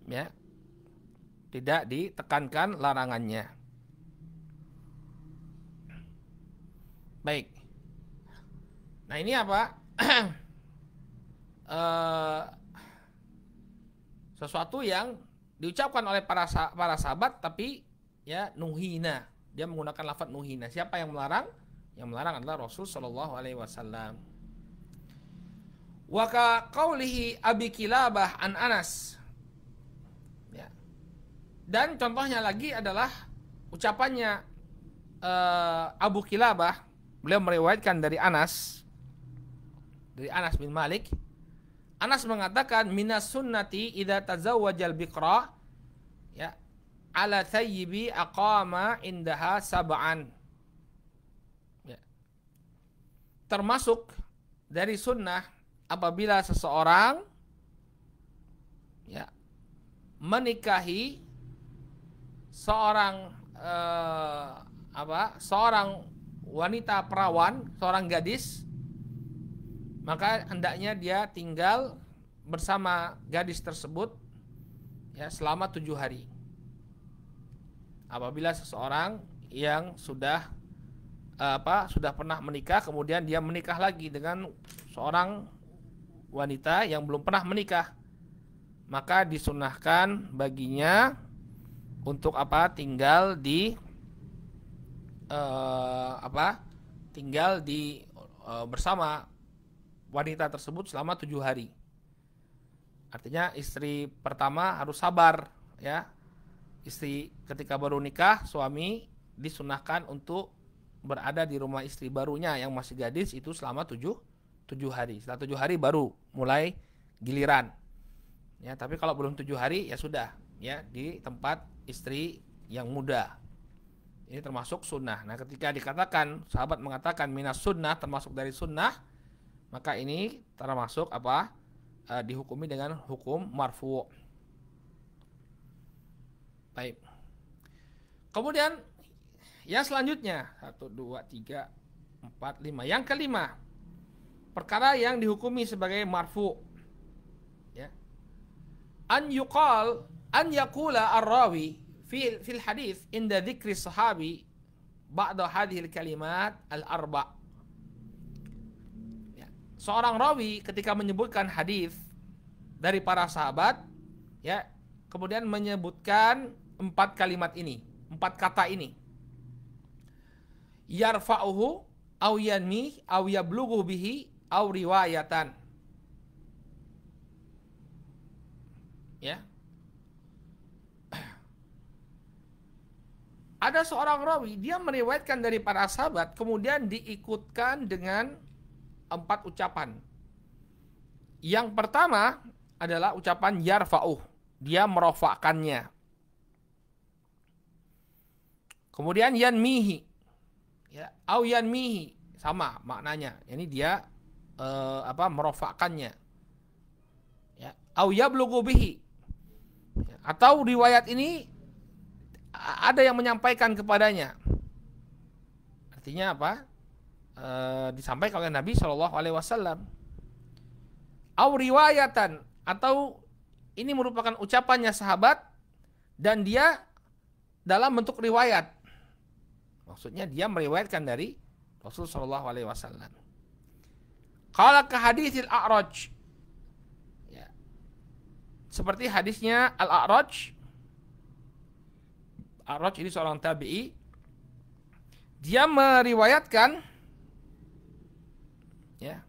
Ya. Tidak ditekankan larangannya. Baik. Nah, ini apa? Sesuatu yang diucapkan oleh para sahabat tapi ya nuhina. Dia menggunakan lafaz nuhina. Siapa yang melarang? Yang melarang adalah Rasul sallallahu alaihi wasallam. Wa ka qaulihi Abi Kilabah an Anas. Ya. Dan contohnya lagi adalah ucapannya Abu Kilabah. Beliau meriwayatkan dari Anas bin Malik. Anas mengatakan minas sunnati idza tazawwajal biqra ya ala thayyibi aqama indaha sab'an. Ya. Termasuk dari sunnah apabila seseorang ya menikahi seorang seorang wanita perawan, seorang gadis, maka hendaknya dia tinggal bersama gadis tersebut ya selama 7 hari. Apabila seseorang yang sudah sudah pernah menikah kemudian dia menikah lagi dengan seorang wanita yang belum pernah menikah, maka disunahkan baginya untuk tinggal di bersama wanita tersebut selama 7 hari. Artinya istri pertama harus sabar ya. Istri ketika baru nikah, suami disunahkan untuk berada di rumah istri barunya yang masih gadis itu selama 7 hari. Setelah 7 hari baru mulai giliran. Ya, tapi kalau belum 7 hari ya sudah ya di tempat istri yang muda. Ini termasuk sunnah. Nah, ketika dikatakan sahabat mengatakan minas sunnah, termasuk dari sunnah, maka ini termasuk dihukumi dengan hukum marfu'. Baik. Kemudian yang selanjutnya 1, 2, 3, 4, 5. Yang kelima, perkara yang dihukumi sebagai marfu'. Ya. An yaqula ar-rawi fil hadis inda dzikri sahabi ba'da hadhil kalimat al-arba'. Ya. Seorang rawi ketika menyebutkan hadis dari para sahabat ya, kemudian menyebutkan 4 kalimat ini, 4 kata ini. Yarfa'uhu aw yanmi aw yablughu bihi aw riwayatan. Ya. Ada seorang rawi, dia meriwayatkan dari para sahabat, kemudian diikutkan dengan 4 ucapan. Yang pertama adalah ucapan yarfa'uh, dia merofakkannya. Kemudian yanmihi, ya, au yanmihi, sama maknanya. Ini dia merofakkannya. Ya, au yablughu bihi. Atau riwayat ini ada yang menyampaikan kepadanya. Artinya apa? Disampaikan oleh Nabi SAW. Au riwayatan, atau ini merupakan ucapannya sahabat dan dia dalam bentuk riwayat. Maksudnya dia meriwayatkan dari Rasulullah SAW. Qala ka haditsil A'raj. Ya. Seperti hadisnya Al-A'raj. A'raj ini seorang tabi'i. Dia meriwayatkan ya.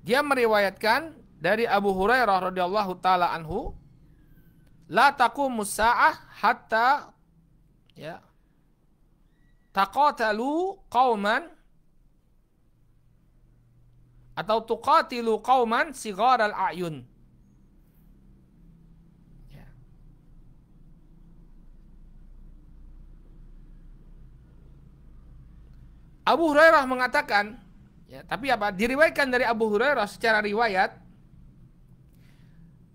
Dia meriwayatkan dari Abu Hurairah radhiyallahu taala anhu, la taqumus sa'ah hatta ya taqatalu qauman atau tuqatilu qauman sigharal a'yun. Ya. Abu Hurairah mengatakan, ya, tapi diriwayatkan dari Abu Hurairah secara riwayat,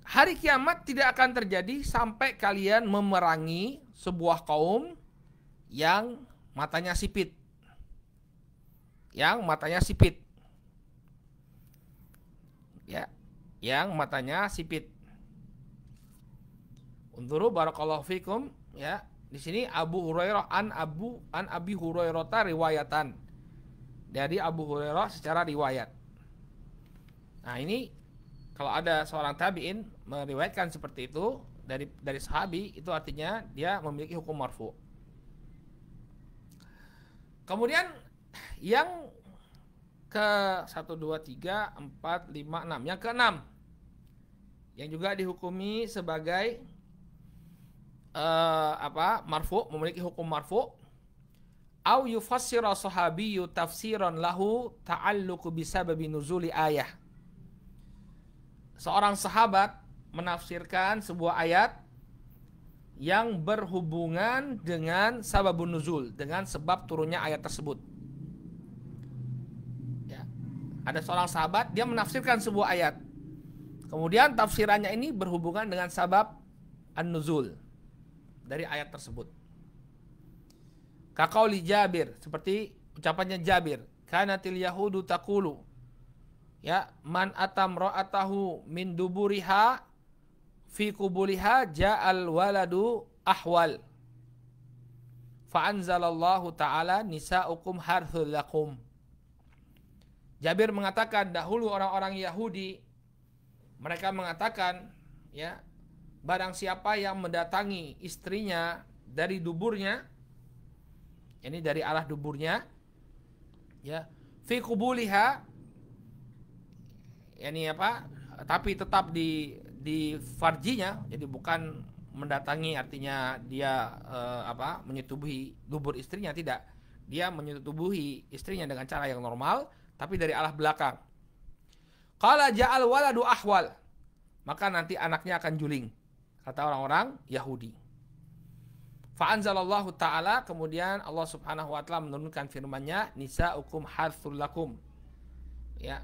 hari kiamat tidak akan terjadi sampai kalian memerangi sebuah kaum yang matanya sipit. Yang matanya sipit. Ya, yang matanya sipit. Unzuru barakallahu fikum, ya. Di sini Abu Hurairah an Abi Hurairah riwayatan. Dari Abu Hurairah secara riwayat. Nah, ini kalau ada seorang tabi'in meriwayatkan seperti itu dari sahabi, itu artinya dia memiliki hukum marfu'. Kemudian yang ke 1, 2, 3, 4, 5, 6. Yang ke-6 yang juga dihukumi sebagai marfu', memiliki hukum marfu', au yufassira sahabiyyu tafsiran lahu ta'alluqu bisababi nuzuli ayah. Seorang sahabat menafsirkan sebuah ayat yang berhubungan dengan sababun nuzul, dengan sebab turunnya ayat tersebut. Ya. Ada seorang sahabat, dia menafsirkan sebuah ayat. Kemudian tafsirannya ini berhubungan dengan sabab an-nuzul dari ayat tersebut. Kaqauli Jabir, seperti ucapannya Jabir, kanatil yahudu taqulu, Ya, man atam ra'atahu min duburiha fi kubuliha ja'al waladu ahwal. Fa'anzalallahu ta'ala nisa'ukum harthul lakum. Jabir mengatakan dahulu orang-orang Yahudi mereka mengatakan, ya, barang siapa yang mendatangi istrinya dari duburnya, ini dari arah duburnya, ya, fi kubuliha, ini apa? Tapi tetap di farjinya, jadi bukan mendatangi artinya dia menyetubuhi dubur istrinya, tidak. Dia menyetubuhi istrinya dengan cara yang normal, tapi dari arah belakang. Qala ja'al waladu ahwal, maka nanti anaknya akan juling, kata orang-orang Yahudi. Fa'anzalallahu ta'ala, kemudian Allah subhanahu wa ta'ala menurunkan firman-Nya, nisa'ukum harthul lakum. Ya,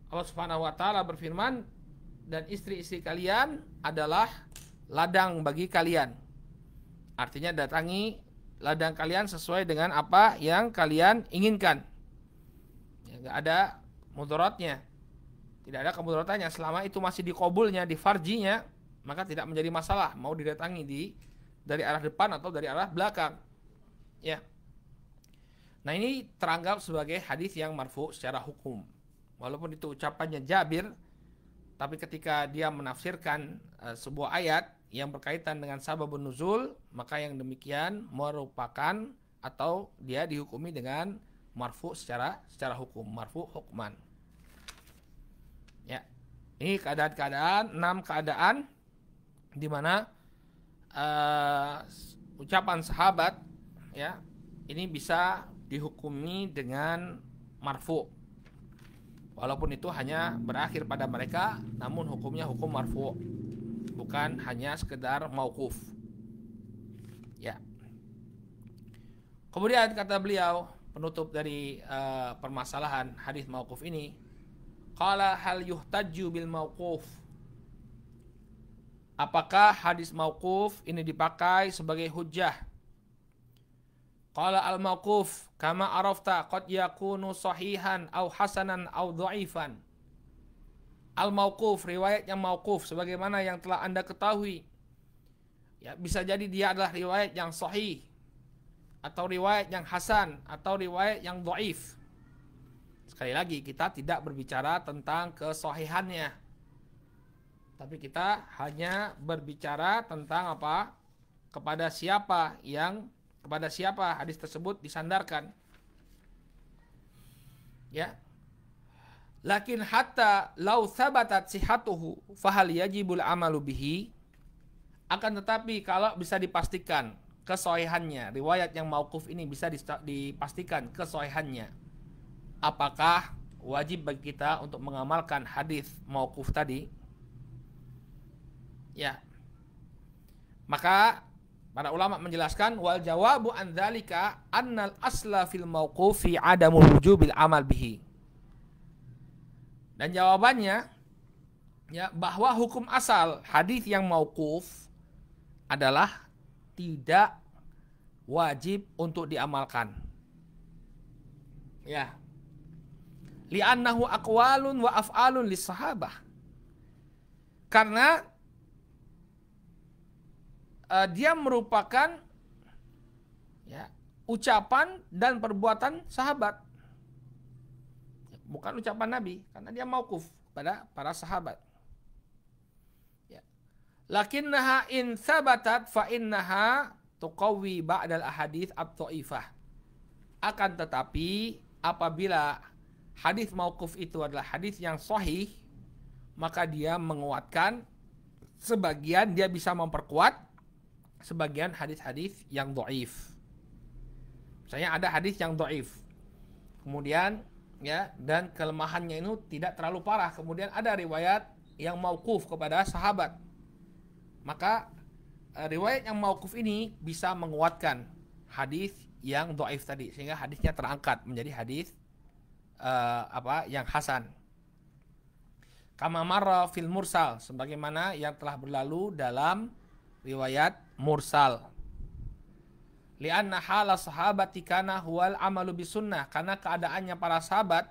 Allah subhanahu wa ta'ala berfirman, dan istri-istri kalian adalah ladang bagi kalian. Artinya datangi ladang kalian sesuai dengan apa yang kalian inginkan. Ya, gak ada mudaratnya, tidak ada kemudaratannya selama itu masih dikabulnya, di farjinya, maka tidak menjadi masalah mau didatangi dari arah depan atau dari arah belakang. Ya. Nah, ini teranggap sebagai hadis yang marfu secara hukum. Walaupun itu ucapannya Jabir, tapi ketika dia menafsirkan sebuah ayat yang berkaitan dengan sababun nuzul, maka yang demikian merupakan atau dia dihukumi dengan marfu secara hukum, marfu hukman. Ya. Ini keadaan-keadaan, 6 keadaan di mana ucapan sahabat, ya, ini bisa dihukumi dengan marfu. Walaupun itu hanya berakhir pada mereka, namun hukumnya hukum marfu, bukan hanya sekedar mauquf. Ya. Kemudian kata beliau penutup dari permasalahan hadis mauquf ini, qala hal yuhtajju bil mauquf. Apakah hadis mauquf ini dipakai sebagai hujjah? Qala al mauquf kama arafta qad yakunu sahihan au hasanan au dhaifan. Al mauquf, riwayat yang mauquf sebagaimana yang telah Anda ketahui, ya, bisa jadi dia adalah riwayat yang sahih atau riwayat yang hasan atau riwayat yang dhaif. Sekali lagi, kita tidak berbicara tentang kesahihannya, tapi kita hanya berbicara tentang apa? Kepada siapa hadis tersebut disandarkan. Ya. Lakin hatta law thabatat sihatuhu fahal yajibul amalu bihi. Akan tetapi kalau bisa dipastikan kesahihannya, riwayat yang mauquf ini bisa dipastikan kesahihannya, apakah wajib bagi kita untuk mengamalkan hadis mauquf tadi? Ya. Maka para ulama menjelaskan, wal jawabu an dzalika annal asla fil mauqufi adamul wujubil amal bihi. Dan jawabannya, ya, bahwa hukum asal hadis yang mauquf adalah tidak wajib untuk diamalkan. Ya. Li'annahu aqwalun wa af'alun lis sahabah. Karena dia merupakan, ya, ucapan dan perbuatan sahabat, bukan ucapan Nabi, karena dia mauquf pada para sahabat. Ya. Lakinnaha in thabatat fa innaha tuqawwi ba'dal ahadits ad-dhaifah. Akan tetapi apabila hadis mauquf itu adalah hadis yang sahih, maka dia menguatkan sebagian, dia bisa memperkuat sebagian hadis-hadis yang dhaif. Misalnya ada hadis yang dhaif, kemudian, ya, dan kelemahannya itu tidak terlalu parah, kemudian ada riwayat yang mauquf kepada sahabat, maka riwayat yang mauquf ini bisa menguatkan hadis yang dhaif tadi, sehingga hadisnya terangkat menjadi hadis yang hasan. Kama marra fil mursal, sebagaimana yang telah berlalu dalam riwayat mursal. Lianna hala sahabati kana huwal amalu bisunnah, karena keadaannya para sahabat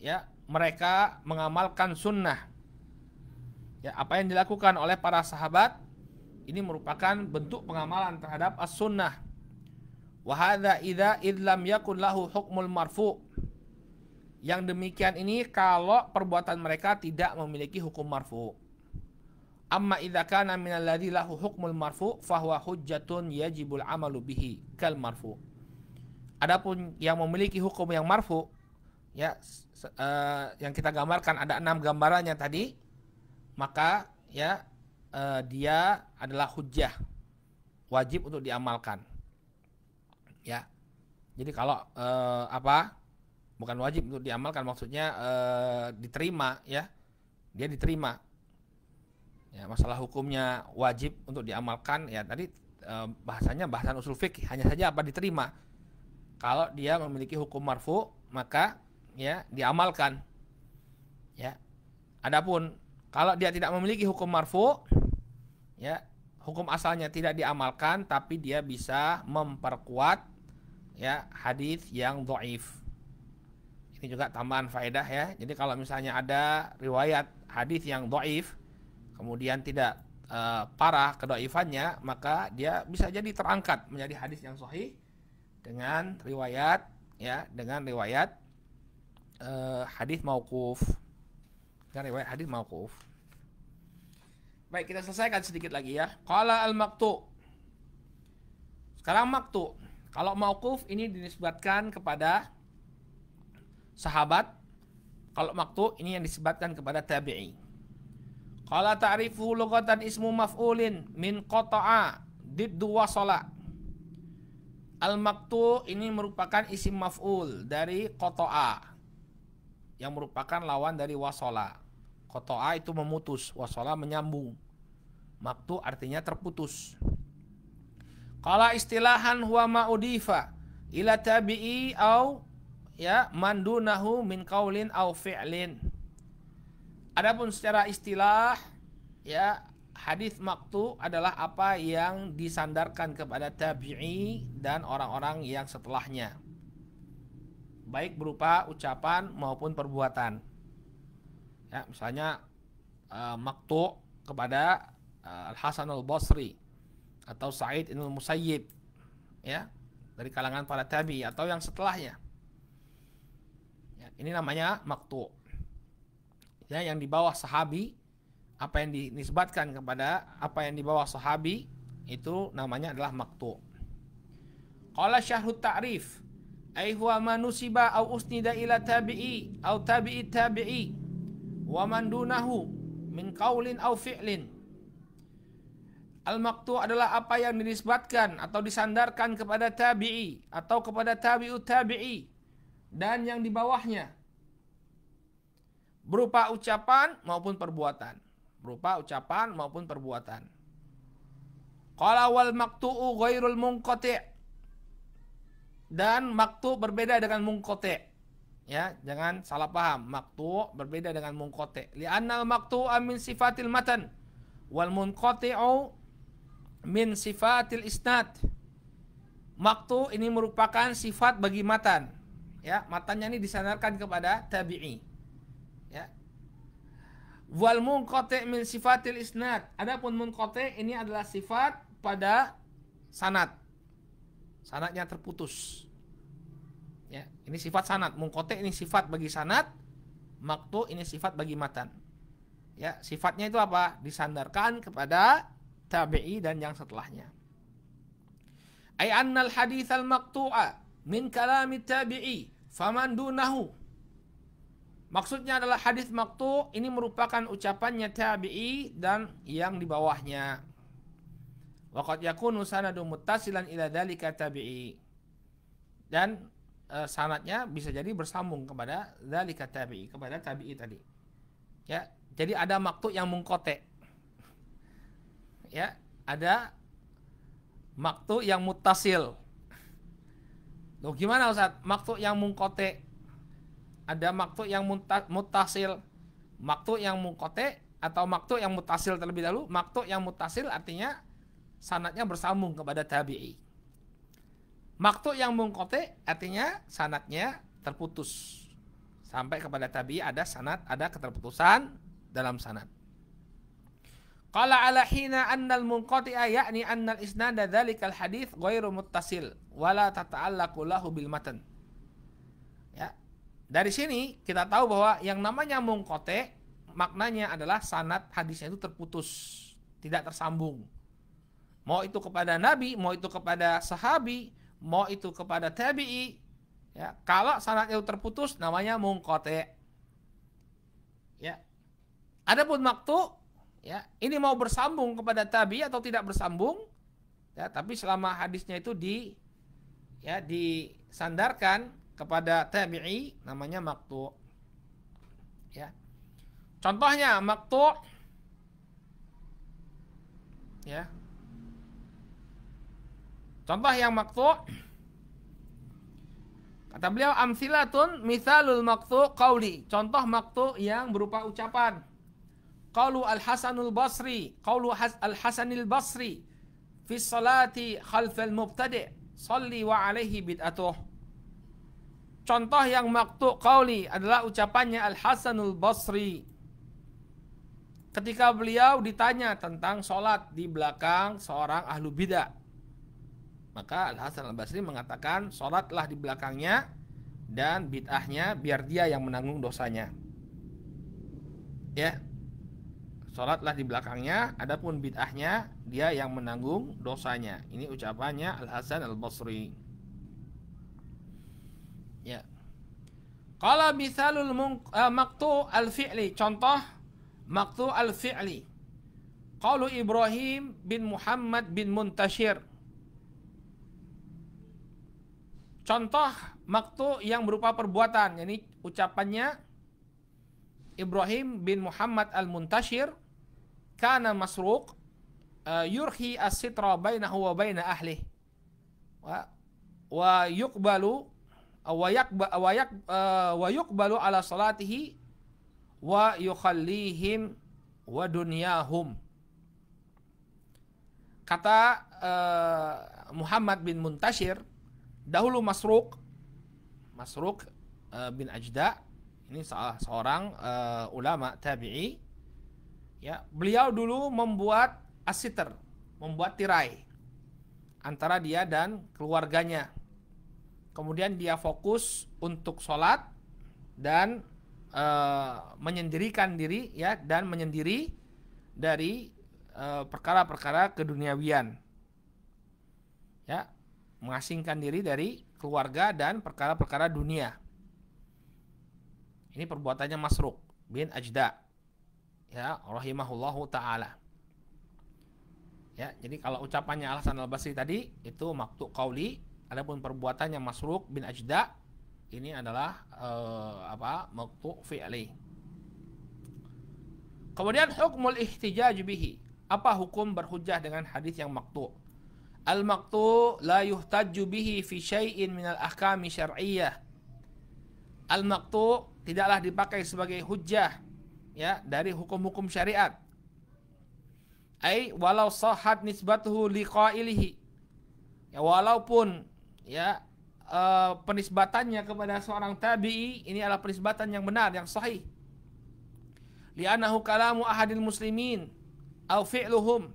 ya mereka mengamalkan sunnah. Ya, apa yang dilakukan oleh para sahabat ini merupakan bentuk pengamalan terhadap as-sunnah. Wa hadza idza idlam yakun lahu hukmul marfu. Yang demikian ini kalau perbuatan mereka tidak memiliki hukum marfu. Amma idza kana minal ladzi lahu hukmul marfu fahuwa hujjatun yajibul amalu bihi kal marfu. Adapun yang memiliki hukum yang marfu ya yang kita gambarkan ada 6 gambarannya tadi, maka ya dia adalah hujjah, wajib untuk diamalkan. Ya. Jadi kalau bukan wajib untuk diamalkan, maksudnya diterima ya. Dia diterima. Ya, masalah hukumnya wajib untuk diamalkan ya tadi bahasanya bahasan usul fikih, hanya saja apa diterima. Kalau dia memiliki hukum marfu maka ya diamalkan. Ya. Adapun kalau dia tidak memiliki hukum marfu ya hukum asalnya tidak diamalkan, tapi dia bisa memperkuat ya hadis yang dhaif. Ini juga tambahan faedah ya. Jadi kalau misalnya ada riwayat hadis yang dhaif kemudian tidak parah kedhaifannya, maka dia bisa jadi terangkat menjadi hadis yang sahih dengan riwayat hadis mauquf. Dengan riwayat hadis mauquf. Baik, kita selesaikan sedikit lagi ya. Qala al-maqtu. Sekarang maqtu. Kalau mauquf ini dinisbatkan kepada sahabat. Kalau maqtu ini yang disebutkan kepada tabi'i. Qala ta'rifu lughatan ismu maf'ulin min qata'a diddu wasala. Al-maqtu ini merupakan isim maf'ul dari qata'a yang merupakan lawan dari wasala. Qata'a itu memutus, wasala menyambung. Maqtu artinya terputus. Qala istilahan huwa ma'udifa ila tabi'i au ya mandunahu min qaulin au fi'lin. Adapun secara istilah ya hadis maqtu adalah apa yang disandarkan kepada tabi'i dan orang-orang yang setelahnya, baik berupa ucapan maupun perbuatan. Ya, misalnya maqtu kepada Al-Hasan Al-Basri atau Sa'id ibn Musayyib ya dari kalangan para tabi'i atau yang setelahnya. Ya, ini namanya maqtu. Ya, yang di bawah sahabi, apa yang dinisbatkan kepada apa yang di bawah sahabi itu namanya adalah maqtu. Qala syarhut ta'rif ay huwa ma nusiba au usnida ila tabi'i au tabi'i tabi'i wa man dunahu min qaulin au fi'lin. Al-maqtu adalah apa yang dinisbatkan atau disandarkan kepada tabi'i atau kepada tabi'ut tabi'i dan yang di bawahnya, berupa ucapan maupun perbuatan. Qala wal maqtu'u ghairul munqati'. Dan maqtu' berbeda dengan munqati'. Ya, jangan salah paham. Maqtu' berbeda dengan munqati'. Li'anna al-maqtu'a min sifatil matan wal munqati'u min sifatil isnad. Maqtu' ini merupakan sifat bagi matan. Ya, matannya ini disandarkan kepada tabi'i. Ya. Wal munqati' min sifatil isnad. Adapun munqati' ini adalah sifat pada sanad. Sanadnya terputus. Ya, ini sifat sanad. Munqati' ini sifat bagi sanad, maqtu' ini sifat bagi matan. Ya, sifatnya itu apa? Disandarkan kepada tabi'i dan yang setelahnya. Ai annal haditsal maqtu'a min kalami tabi'i faman dunahu. Maksudnya adalah hadis maqtu' ini merupakan ucapannya tabi'i dan yang di bawahnya. Wa qad yakunu sanadu muttasilan ila dzalika tabi'i. Dan sanadnya bisa jadi bersambung kepada dzalika tabi'i, kepada tabi'i tadi. Ya, jadi ada maqtu' yang munqati'. Ya, ada maqtu' yang muttasil. Loh, gimana Ustaz? Maqtu' yang munqati', ada maqtu' yang muttasil, maqtu' yang munqati' atau maqtu' yang muttasil terlebih dahulu. Maqtu' yang muttasil artinya sanadnya bersambung kepada tabi'i. Maqtu' yang munqati artinya sanadnya terputus. Sampai kepada tabi'i ada sanad, ada keterputusan dalam sanad. Qala ala hina annal munqati'a ya'ni annal isnada dzalikal hadits ghairu muttasil wala tata'allaqu lahu bil matan. Ya. Dari sini kita tahu bahwa yang namanya munqati' maknanya adalah sanad hadisnya itu terputus, tidak tersambung. Mau itu kepada nabi, mau itu kepada sahabi, mau itu kepada tabi'i. Ya, kalau sanadnya itu terputus namanya munqati'. Ya. Adapun maqtu', ya, ini mau bersambung kepada tabi atau tidak bersambung, ya, tapi selama hadisnya itu disandarkan kepada tabi'i namanya maqtu'. Ya. Contohnya maqtu', ya. Contoh yang maqtu', kata beliau amsilatun mithalul maqtu' qauli. Contoh maqtu' yang berupa ucapan. Qaulu al-Hasanul Basri, qaulu al-Hasanil Basri fi salati khalfal mubtadi' salli wa alaihi bid'atuh. Contoh yang maqtu' qauli adalah ucapannya al-Hasanul Basri ketika beliau ditanya tentang sholat di belakang seorang ahlu bid'ah. Maka al-Hasan al-Basri mengatakan sholatlah di belakangnya dan bid'ahnya biar dia yang menanggung dosanya. Ya. Sholatlah di belakangnya, adapun bid'ahnya dia yang menanggung dosanya. Ini ucapannya Al-Hasan Al-Basri. Ya. Qala mithalul maqtu' al-fi'li. Contoh maqtu' al-fi'li. Qalu Ibrahim bin Muhammad bin Muntashir. Contoh maqtu' yang berupa perbuatan. Ini ucapannya Ibrahim bin Muhammad al-Muntashir kana Masruq yurhi as-sitra bainahu wa baina ahlihi wa yuqbalu ala salatihi wa yukhallihim wa dunyahum. Kata Muhammad bin Muntashir, dahulu Masruq bin Ajda, ini salah seorang ulama tabi'i, ya, beliau dulu membuat as-sitr, membuat tirai antara dia dan keluarganya. Kemudian dia fokus untuk sholat dan menyendirikan diri, ya, dan menyendiri dari perkara-perkara keduniawian, ya, mengasingkan diri dari keluarga dan perkara-perkara dunia. Ini perbuatannya Masruq bin Ajda, ya, rahimahullahu ta'ala. Ya, jadi kalau ucapannya Al-Hasan Al-Basri tadi itu maqtu' qauli, adapun perbuatannya Masruq bin Ajda ini adalah maqtu' fi'li. Kemudian hukmul ihtijaj bihi. Apa hukum berhujjah dengan hadis yang maqtu'? Al-maqtu' la yuhtajju bihi fi syai'in minal ahkami syar'iyyah. Al-maqtu' tidaklah dipakai sebagai hujjah, ya, dari hukum-hukum syariat. Ai walau sahhat nisbatuhu liqailihi. Ya, walaupun, ya, penisbatannya kepada seorang tabi'i ini adalah penisbatan yang benar, yang sahih. Li'annahu kalamu ahadil muslimin au fi'luhum.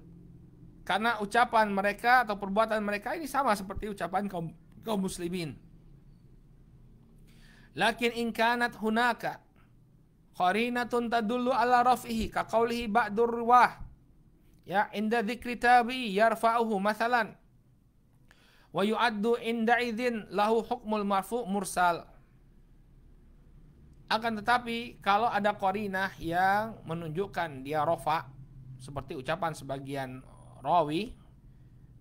Karena ucapan mereka atau perbuatan mereka ini sama seperti ucapan kaum muslimin. Lakin in kanat hunaka qarinatun tadullu ala raf'ihi ka qawlihi ba'dur ruwah, ya, inda dzikri tabi'i yarfa'uhu mathalan wa yu'addu inda idzin lahu hukmul marfu' mursal. Akan tetapi kalau ada qarinah yang menunjukkan dia rafa, seperti ucapan sebagian rawi,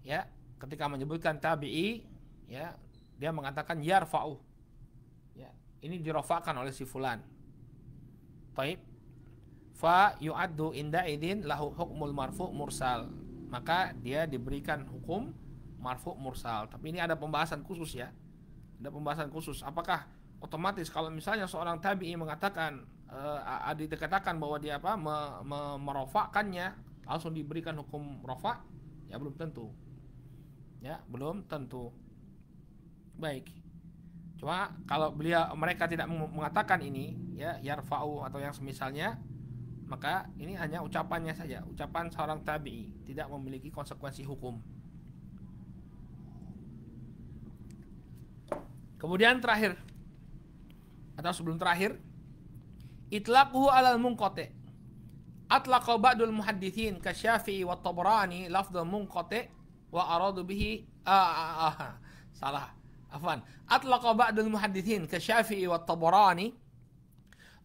ya, ketika menyebutkan tabi'i, ya, dia mengatakan yarfa'u, ini dirafa'kan oleh si fulan. Taib. Fa yu'addu inda idin lahu hukmul marfu' mursal. Maka dia diberikan hukum marfu' mursal. Tapi ini ada pembahasan khusus, ya. Ada pembahasan khusus. Apakah otomatis kalau misalnya seorang tabi'i mengatakan dikatakan bahwa dia merafa'kannya langsung diberikan hukum rafa'? Ya belum tentu. Ya, belum tentu. Baik. Cuma kalau mereka tidak mengatakan ini, ya yarfa'u atau yang semisalnya, maka ini hanya ucapannya saja, ucapan seorang tabi'i, tidak memiliki konsekuensi hukum. Kemudian terakhir atau sebelum terakhir, itlaquhu 'alal munqati'. Atlaqa ba'dul muhadditsin ka Syafi'i wa Tabrani lafdhul munqati' wa aradu bihi salah. Afwan. Atlaqa ba'dul muhadditsin ka Syafi'i wa Tabrani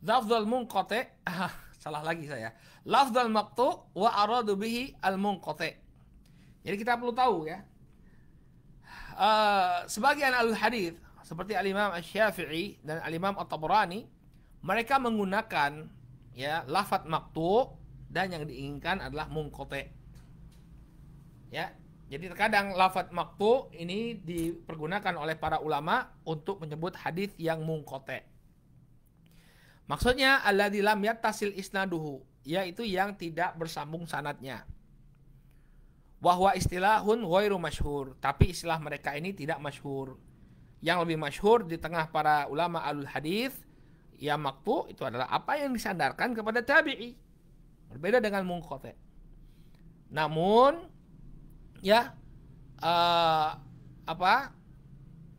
lafdhul munqati' salah lagi saya. Lafdhul maqtu' wa aradu bihi al munqati'. Jadi kita perlu tahu ya. Sebagian ahli hadis seperti al-Imam Asy-Syafi'i dan al-Imam At-Tabrani, mereka menggunakan ya lafadz maqtu' dan yang diinginkan adalah munqati'. Ya, jadi terkadang lafadz maqtu' ini dipergunakan oleh para ulama untuk menyebut hadis yang munqati'. Maksudnya alladzi lam yattasil isnaduhu, yaitu yang tidak bersambung sanadnya. Wahwa istilahun ghairu masyhur, tapi istilah mereka ini tidak masyhur. Yang lebih masyhur di tengah para ulama alul hadis, ya maqtu' itu adalah apa yang disandarkan kepada tabi'i. Berbeda dengan munqati'. Namun ya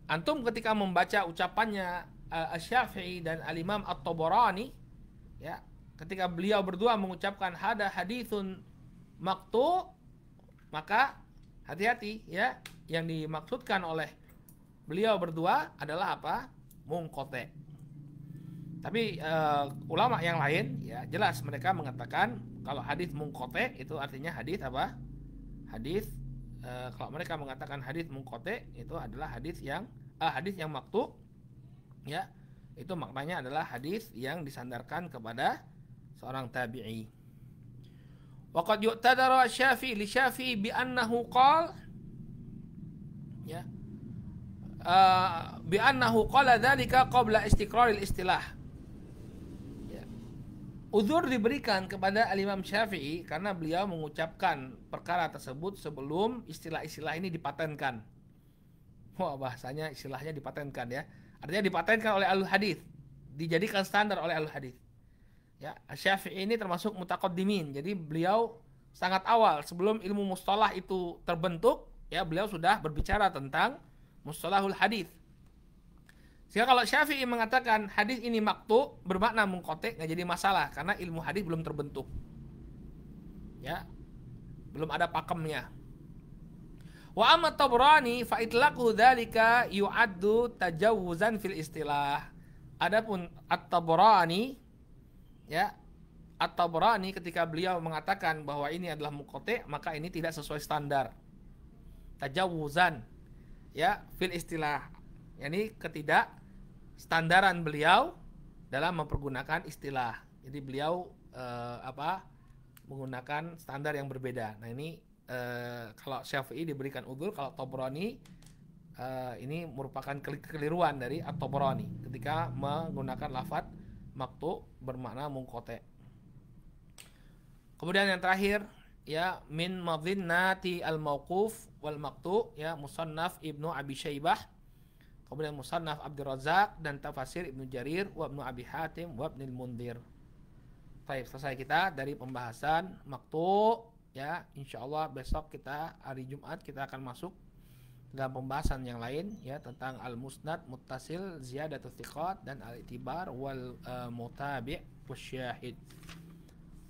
antum ketika membaca ucapannya Asy-Syafi'i dan al-Imam At-Tabrani, ya, ketika beliau berdua mengucapkan hada haditsun maqtu', maka hati-hati ya, yang dimaksudkan oleh beliau berdua adalah apa? Munqati'. Tapi ulama yang lain ya jelas mereka mengatakan kalau hadis munqati' itu artinya hadis apa? Hadis kalau mereka mengatakan hadis munqati' itu adalah hadis yang maqtu', ya, itu maknanya adalah hadis yang disandarkan kepada seorang tabi'i. Wa qad yu'tadara Syafi'i li Syafi'i bi annahu qala, ya, bi annahu qala dzalika qabla istiqraril istilah. Ya. Uzur diberikan kepada al-Imam Syafi'i karena beliau mengucapkan perkara tersebut sebelum istilah-istilah ini dipatenkan. Wah, bahasanya istilahnya dipatenkan ya. Artinya dipatenkan oleh ahlul hadis, dijadikan standar oleh ahlul hadis. Ya, Syafi'i ini termasuk mutaqaddimin. Jadi beliau sangat awal sebelum ilmu mustalah itu terbentuk, ya beliau sudah berbicara tentang mustalahul hadis. Sehingga kalau Syafi'i mengatakan hadis ini maqtu' bermakna munqati', nggak jadi masalah karena ilmu hadis belum terbentuk. Ya. Belum ada pakemnya. Wa amma Tabrani fa itlaqu dzalika yu'addu tajawuzan fil istilah. Adapun At-Tabrani, ya, At-Tabrani ketika beliau mengatakan bahwa ini adalah munqati', maka ini tidak sesuai standar. Tajawuzan, ya, fil istilah. Yani ketidak standaran beliau dalam mempergunakan istilah. Jadi beliau menggunakan standar yang berbeda. Nah ini kalau Syafi'i diberikan udzur, kalau Tabrani ini merupakan kekeliruan dari At-Tabrani ketika menggunakan lafadz maqtu' bermakna munqati'. Kemudian yang terakhir, ya, min madhinnati al-mauquf wal maqtu', ya, Musannaf Ibnu Abi Syaibah, kemudian Musannaf Abdul Razzaq dan Tafsir Ibnu Jarir wa Ibnu Abi Hatim wa Ibnul Mundhir. Baik, selesai kita dari pembahasan maqtu', ya. Insyaallah besok kita hari Jumat kita akan masuk dalam pembahasan yang lain, ya, tentang al-musnad, muttasil, ziyadatul thiqat dan al-i'tibar wal mutabi' wasyahid.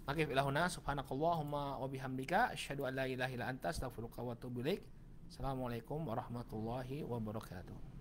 Maka ilahuna subhanakallahumma wa bihamdika asyhadu an la ilaha illa anta astaghfiruka wa atubu ilaik. Assalamualaikum warahmatullahi wabarakatuh.